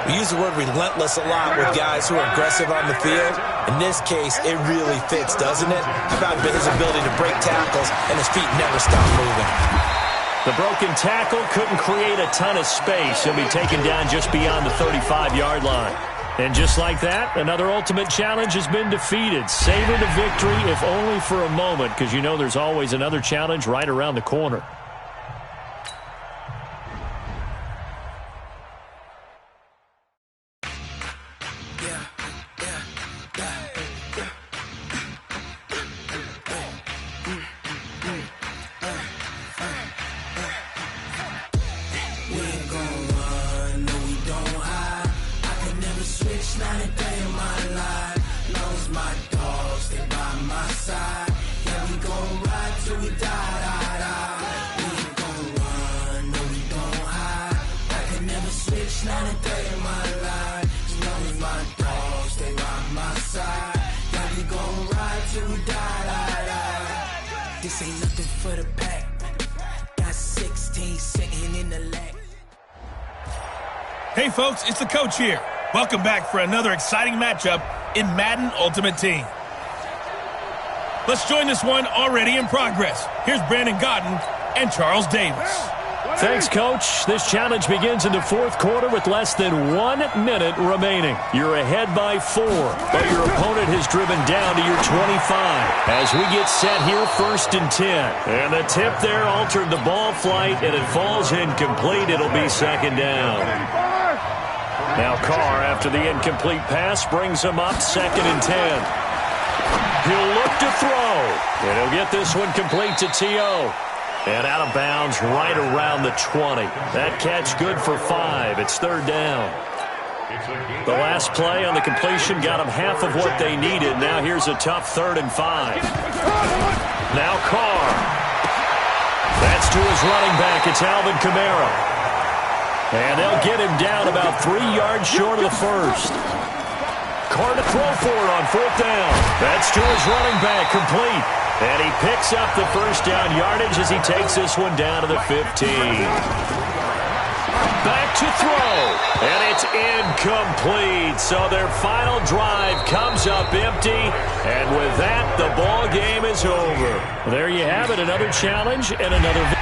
We use the word relentless a lot with guys who are aggressive on the field. In this case, it really fits, doesn't it? How about his ability to break tackles and his feet never stop moving? The broken tackle couldn't create a ton of space. He'll be taken down just beyond the 35-yard line. And just like that, another ultimate challenge has been defeated. Savor the victory, if only for a moment, because you know there's always another challenge right around the corner. This ain't nothing for the pack. Got 16 sitting in the lag. Hey folks, it's the coach here. Welcome back for another exciting matchup in Madden Ultimate Team. Let's join this one already in progress. Here's Brandon Godden and Charles Davis. Thanks, Coach. This challenge begins in the fourth quarter with less than 1 minute remaining. You're ahead by 4, but your opponent has driven down to your 25. As we get set here, 1st and 10. And the tip there altered the ball flight, and it falls incomplete. It'll be 2nd down. Now Carr, after the incomplete pass, brings him up 2nd and 10. He'll look to throw, and he'll get this one complete to T.O. And out of bounds right around the 20. That catch good for 5. It's 3rd down. The last play on the completion got them half of what they needed. Now here's a tough 3rd and 5. Now Carr. That's to his running back. It's Alvin Kamara. And they'll get him down about 3 yards short of the first. Carr to throw for it on 4th down. That's to his running back, complete. And he picks up the first down yardage as he takes this one down to the 15. Back to throw. And it's incomplete. So their final drive comes up empty. And with that, the ball game is over. There you have it, another challenge and another victory.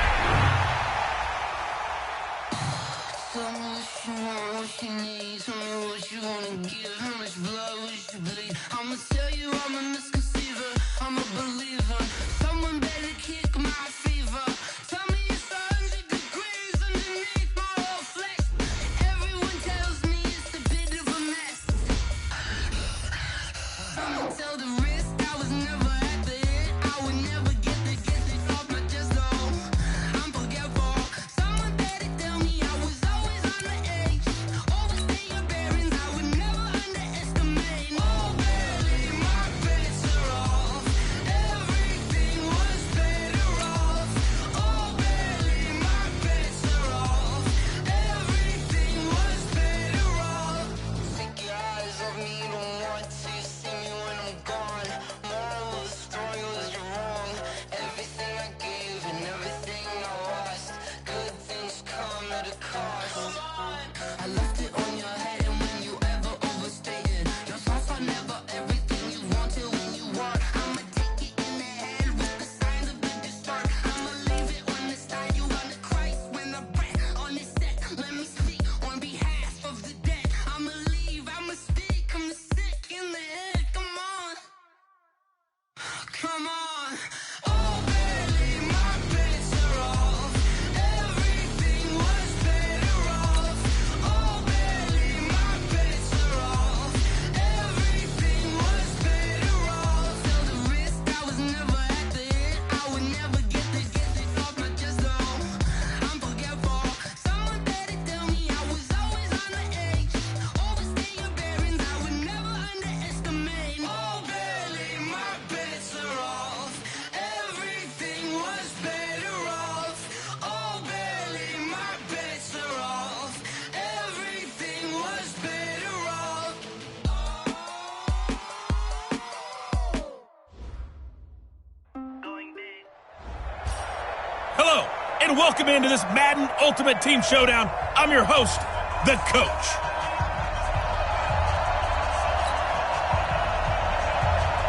Hello, and welcome into this Madden Ultimate Team Showdown. I'm your host, the Coach.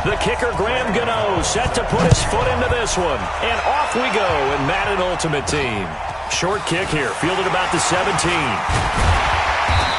The kicker, Graham Gano, set to put his foot into this one. And off we go in Madden Ultimate Team. Short kick here, fielded about the 17.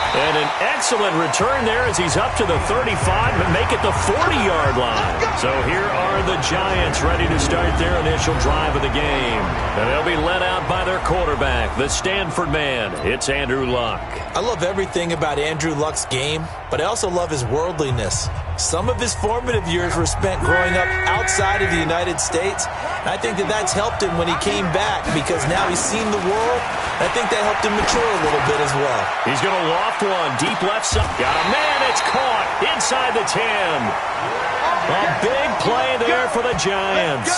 And an excellent return there as he's up to the 35 and make it the 40-yard line. So here are the Giants ready to start their initial drive of the game. And they'll be led out by their quarterback, the Stanford man. It's Andrew Luck. I love everything about Andrew Luck's game, but I also love his worldliness. Some of his formative years were spent growing up outside of the United States. And I think that that's helped him when he came back because now he's seen the world. And I think that helped him mature a little bit as well. He's going to loft one, deep left side. Got a man, it's caught inside the 10. A big play there for the Giants.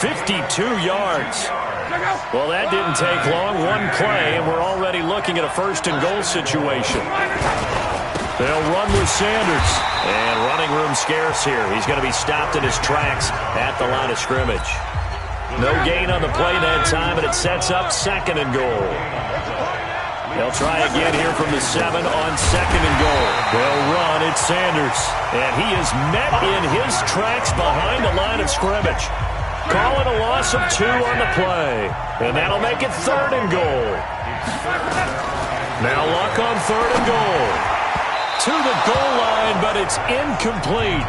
52 yards. Well, that didn't take long. One play, and we're already looking at a first-and-goal situation. They'll run with Sanders. And running room scarce here. He's going to be stopped in his tracks at the line of scrimmage. No gain on the play that time, and it sets up second and goal. They'll try again here from the 7 on second and goal. They'll run. It's Sanders. And he is met in his tracks behind the line of scrimmage. Calling a loss of 2 on the play. And that'll make it third and goal. Now Luck on third and goal. To the goal line, but it's incomplete.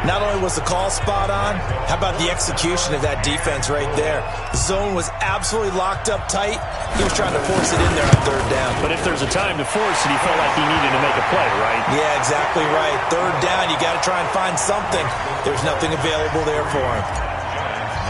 Not only was the call spot on, how about the execution of that defense right there? The zone was absolutely locked up tight. He was trying to force it in there on third down. But if there's a time to force it, he felt like he needed to make a play, right? Yeah, exactly right. Third down, you got to try and find something. There's nothing available there for him.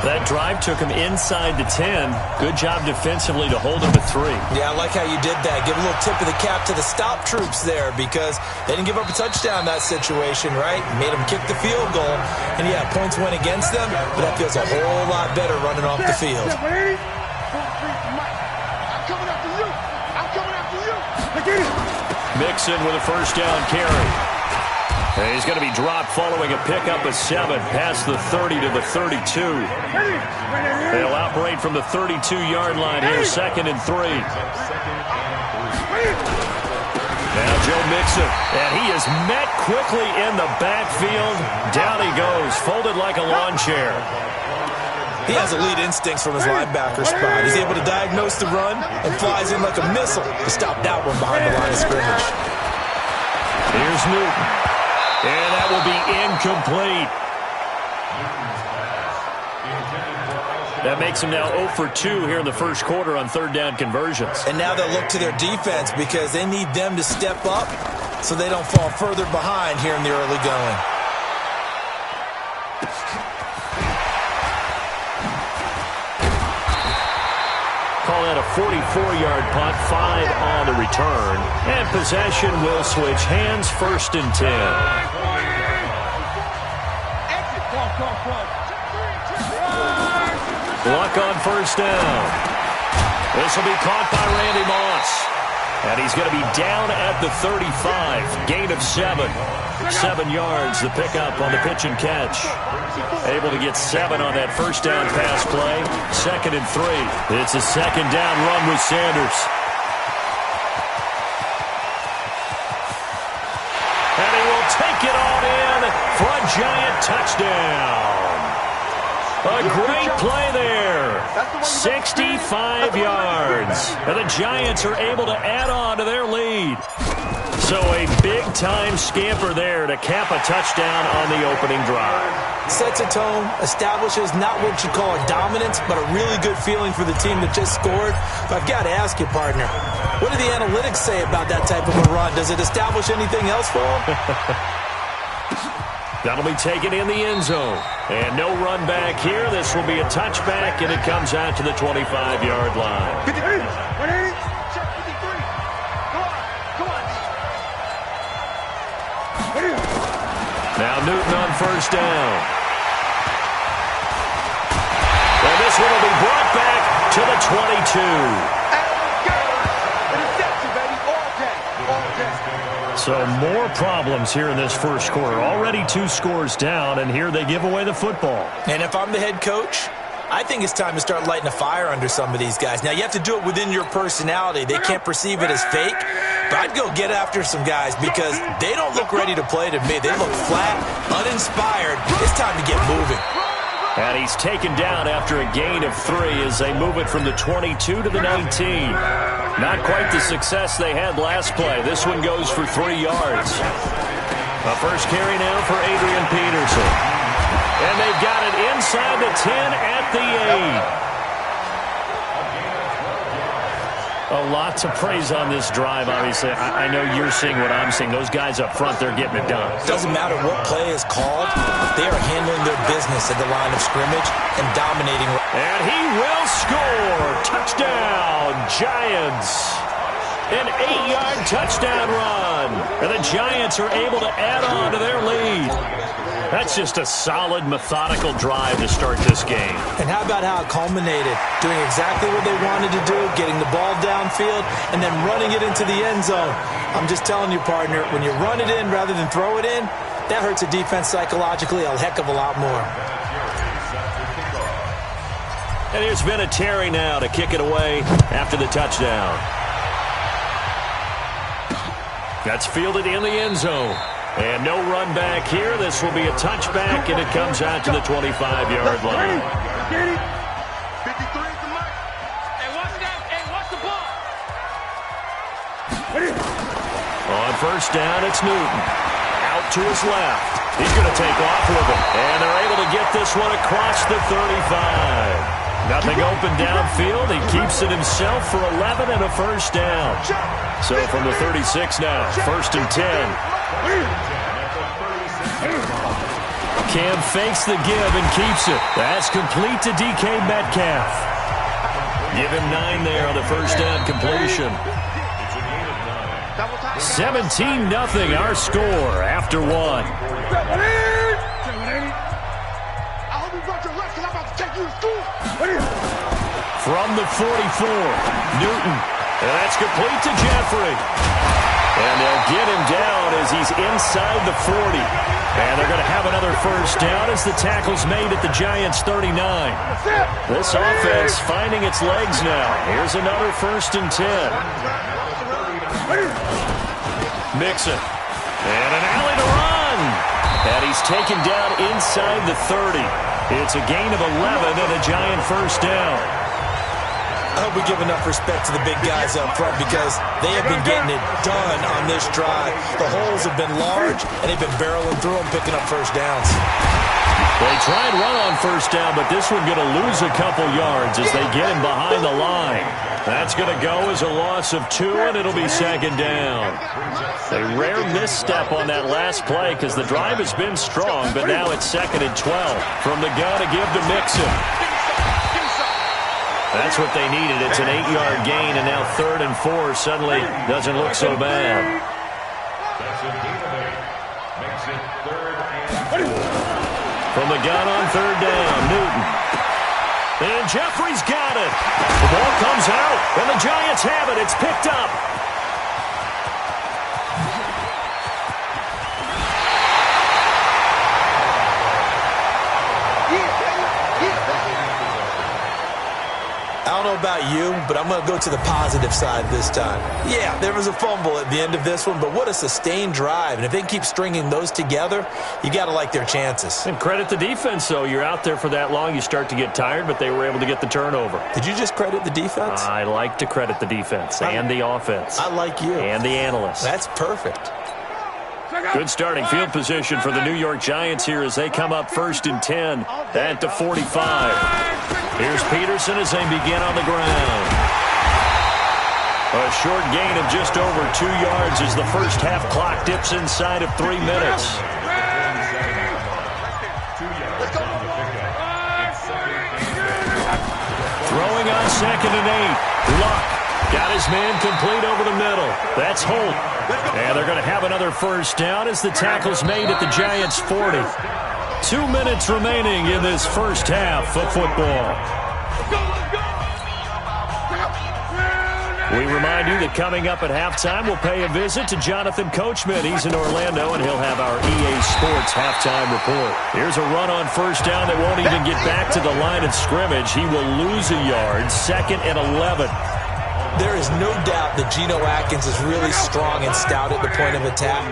That drive took him inside the 10. Good job defensively to hold him to 3. Yeah, I like how you did that. Give a little tip of the cap to the stop troops there because they didn't give up a touchdown in that situation, right? Made them kick the field goal. And, yeah, points went against them, but that feels a whole lot better running off the field. I'm coming after you. I'm coming after you. Mixon with a first down carry. And he's going to be dropped following a pickup of 7 past the 30 to the 32. They'll operate from the 32-yard line here, second and 3. Now Joe Mixon, and he is met quickly in the backfield. Down he goes, folded like a lawn chair. He has elite instincts from his linebacker spot. He's able to diagnose the run and flies in like a missile to stop that one behind the line of scrimmage. Here's Newton. And that will be incomplete. That makes him now 0 for 2 here in the first quarter on third down conversions. And now they'll look to their defense because they need them to step up so they don't fall further behind here in the early going. Call that a 44-yard punt, 5 on the return. And possession will switch hands, first and 10. Luck on first down. This will be caught by Randy Moss. And he's going to be down at the 35. Gain of 7. 7 yards, the pickup on the pitch and catch. Able to get 7 on that first down pass play. Second and 3. It's a second down run with Sanders. And he will take it on in for a Giant touchdown. A great play there. 65 yards. And the Giants are able to add on to their lead. So a big-time scamper there to cap a touchdown on the opening drive. Sets a tone, establishes not what you call a dominance, but a really good feeling for the team that just scored. But I've got to ask you, partner, what do the analytics say about that type of a run? Does it establish anything else for them? That'll be taken in the end zone. And no run back here. This will be a touchback, and it comes out to the 25-yard line. 53, 180. Now Newton on first down. And this one will be brought back to the 22. So more problems here in this first quarter. Already 2 scores down, and here they give away the football. And if I'm the head coach, I think it's time to start lighting a fire under some of these guys. Now, you have to do it within your personality. They can't perceive it as fake, but I'd go get after some guys because they don't look ready to play to me. They look flat, uninspired. It's time to get moving. And he's taken down after a gain of 3 as they move it from the 22 to the 19. Not quite the success they had last play. This one goes for 3 yards. A first carry now for Adrian Peterson. And they've got it inside the 10 at the 8. A lot to praise on this drive, obviously. I know you're seeing what I'm seeing. Those guys up front, they're getting it done. Doesn't matter what play is called. They are handling their business at the line of scrimmage and dominating. And he will score. Touchdown, Giants. An 8-yard touchdown run. And the Giants are able to add on to their lead. That's just a solid, methodical drive to start this game. And how about how it culminated? Doing exactly what they wanted to do, getting the ball downfield, and then running it into the end zone. I'm just telling you, partner, when you run it in rather than throw it in, that hurts a defense psychologically a heck of a lot more. And here's Vinatieri now to kick it away after the touchdown. That's fielded in the end zone. And no run back here. This will be a touchback, and it comes out to the 25-yard line. 53 is the mark. Hey, watch that. Hey, watch the ball. On first down, it's Newton. Out to his left. He's going to take off with it. And they're able to get this one across the 35. Nothing open downfield. He keeps it himself for 11 and a first down. So from the 36 now, 1st and 10. Cam fakes the give and keeps it. That's complete to DK Metcalf. Give him 9 there on the first down completion. 17-0 our score after 1. I hope you brought your lunch because I'm about to take you to school. From the 44, Newton. And that's complete to Jeffrey. And they'll get him down as he's inside the 40. And they're going to have another first down as the tackle's made at the Giants' 39. This offense finding its legs now. Here's another 1st and 10. Mixon. And an alley to run. And he's taken down inside the 30. It's a gain of 11 and a Giant first down. I hope we give enough respect to the big guys up front because they have been getting it done on this drive. The holes have been large, and they've been barreling through them, picking up first downs. They try and run on first down, but this one going to lose a couple yards as they get him behind the line. That's going to go as a loss of 2, and it'll be 2nd down. A rare misstep on that last play because the drive has been strong, but now it's 2nd and 12. From the gun to give to Mixon. That's what they needed. It's an 8-yard gain, and now 3rd and 4 suddenly doesn't look so bad. From the gun on 3rd down, Newton. And Jeffrey's got it. The ball comes out, and the Giants have it. It's picked up. I don't know about you, but I'm going to go to the positive side this time. Yeah, there was a fumble at the end of this one, but what a sustained drive. And if they can keep stringing those together, you got to like their chances. And credit the defense, though. You're out there for that long, you start to get tired, but they were able to get the turnover. Did you just credit the defense? I like to credit the defense and the offense. I like you. And the analysts. That's perfect. Good starting field position for the New York Giants here as they come up 1st and 10 at the 45. Here's Peterson as they begin on the ground. A short gain of just over 2 yards as the first half clock dips inside of 3 minutes. Throwing on 2nd and 8. Luck got his man complete over the middle. That's Holt. And they're going to have another first down as the tackle's made at the Giants' 40. 2 minutes remaining in this first half of football. We remind you that coming up at halftime, we'll pay a visit to Jonathan Coachman. He's in Orlando, and he'll have our EA Sports halftime report. Here's a run on first down that won't even get back to the line of scrimmage. He will lose a yard, 2nd and 11. There is no doubt that Geno Atkins is really strong and stout at the point of attack,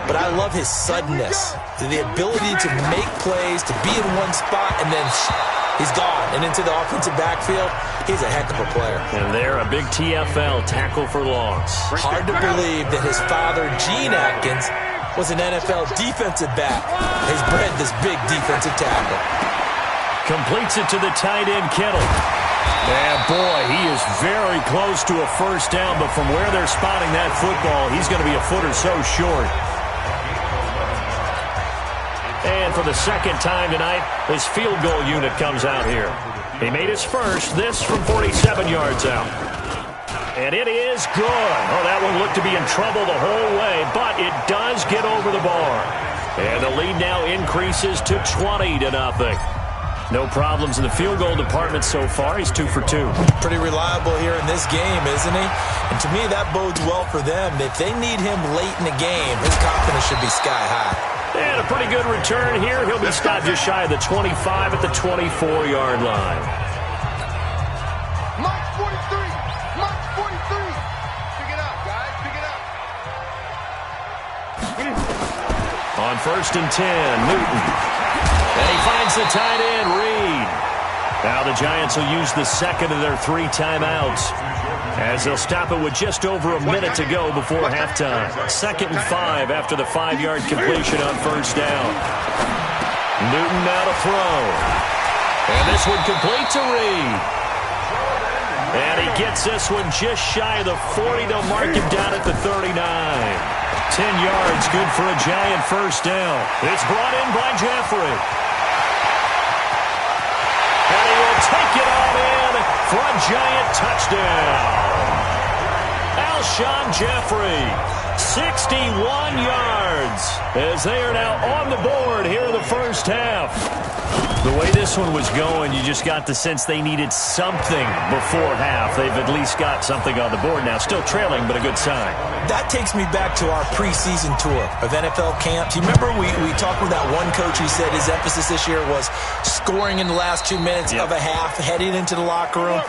but I love his suddenness, the ability to make plays, to be in one spot, and then he's gone and into the offensive backfield. He's a heck of a player. And there, a big TFL, tackle for loss. Hard to believe that his father, Gene Atkins, was an NFL defensive back. He's bred this big defensive tackle. Completes it to the tight end, Kittle. And boy, he is very close to a first down, but from where they're spotting that football, he's going to be a foot or so short. And for the second time tonight, his field goal unit comes out here. He made his first, this from 47 yards out. And it is good. Oh, that one looked to be in trouble the whole way, but it does get over the bar. And the lead now increases to 20-0. No problems in the field goal department so far. He's 2 for 2. Pretty reliable here in this game, isn't he? And to me, that bodes well for them. If they need him late in the game, his confidence should be sky high. And a pretty good return here. He'll be stopped just shy of the 25 at the 24-yard line. Mark 43. Mark 43. Pick it up, guys. Pick it up. On 1st and 10, Newton. And he finds the tight end, Reed. Now the Giants will use the second of their 3 timeouts, as they'll stop it with just over a minute to go before halftime. 2nd and 5 after the 5-yard completion on first down. Newton now to throw. And this one complete to Reed. And he gets this one just shy of the 40. They'll mark him down at the 39. 10 yards, good for a Giant first down. It's brought in by Jeffrey. And he will take it on in for a Giant touchdown. Alshon Jeffrey, 61 yards, as they are now on the board here in the first half. The way this one was going, you just got the sense they needed something before half. They've at least got something on the board now. Still trailing, but a good sign. That takes me back to our preseason tour of NFL camps. You remember we talked with that one coach who said his emphasis this year was scoring in the last 2 minutes of a half, heading into the locker room.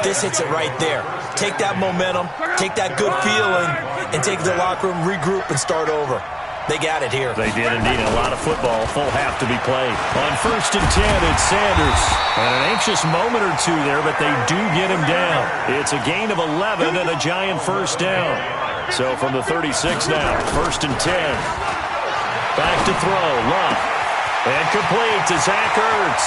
This hits it right there. Take that momentum, take that good feeling, and take the locker room, regroup, and start over. They got it here. They did indeed. A lot of football, full half to be played. On 1st and 10, it's Sanders. And an anxious moment or two there, but they do get him down. It's a gain of 11 and a Giant first down. So from the 36 now, 1st and 10. Back to throw, Luck. And complete to Zach Ertz.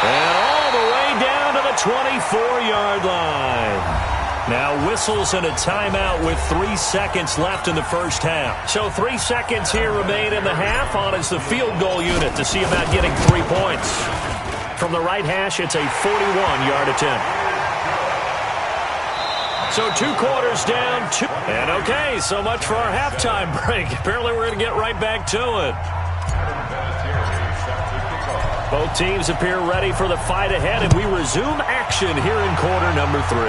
And all the way down to the 24-yard line. Now whistles and a timeout with 3 seconds left in the first half. So 3 seconds here remain in the half. On is the field goal unit to see about getting 3 points. From the right hash, it's a 41-yard attempt. So 2 quarters down, 2. And okay, so much for our halftime break. Apparently we're going to get right back to it. Both teams appear ready for the fight ahead, and we resume action here in quarter number 3.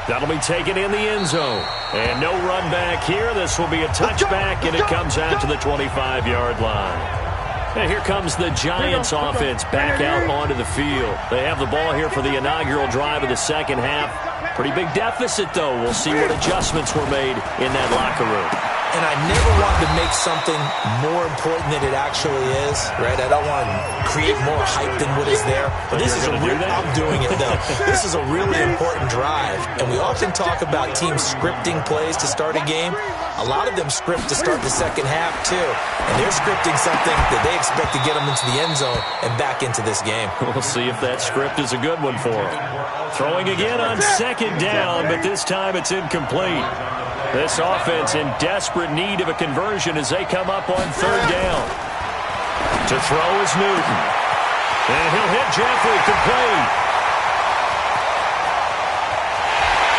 That'll be taken in the end zone. And no run back here. This will be a touchback, and it comes out to the 25-yard line. And here comes the Giants offense back out onto the field. They have the ball here for the inaugural drive of the second half. Pretty big deficit, though. We'll see what adjustments were made in that locker room. And I never want to make something more important than it actually is, right? I don't want to create more hype than what is there. But this is I'm doing it, though. This is a really important drive. And we often talk about teams scripting plays to start a game. A lot of them script to start the second half, too. And they're scripting something that they expect to get them into the end zone and back into this game. We'll see if that script is a good one for them. Throwing again on second down, but this time it's incomplete. This offense in desperate need of a conversion as they come up on third down. To throw is Newton. And he'll hit Jeffrey complete.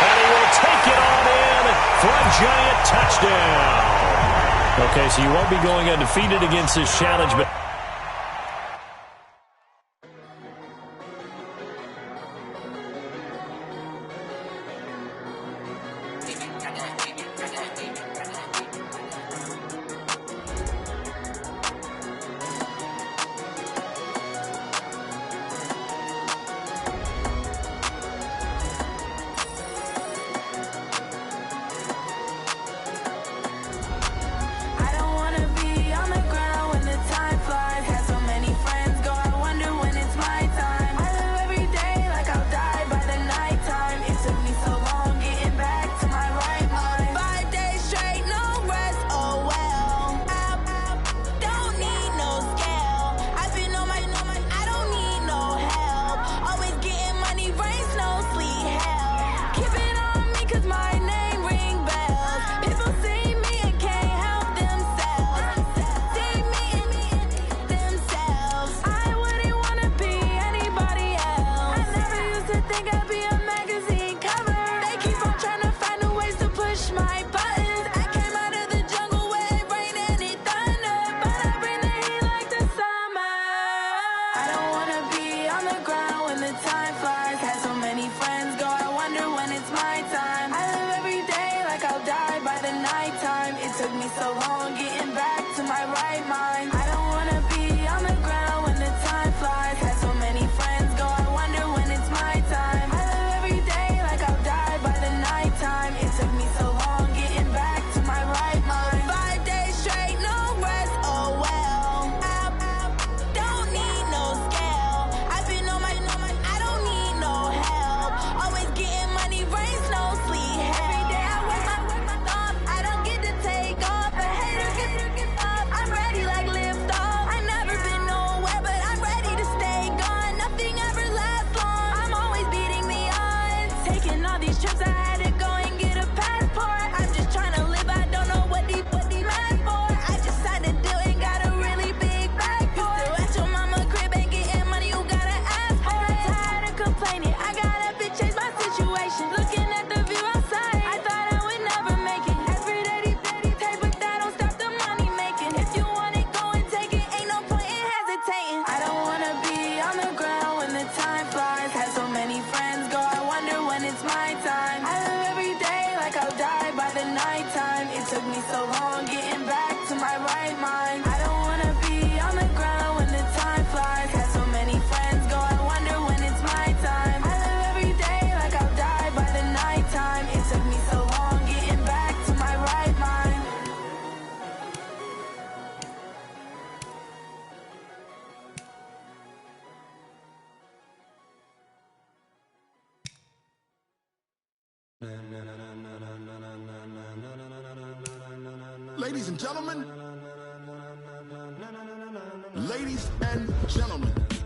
And he will take it on in for a Giant touchdown. Okay, so you won't be going undefeated against this challenge, but Ladies and gentlemen. Ladies and gentlemen.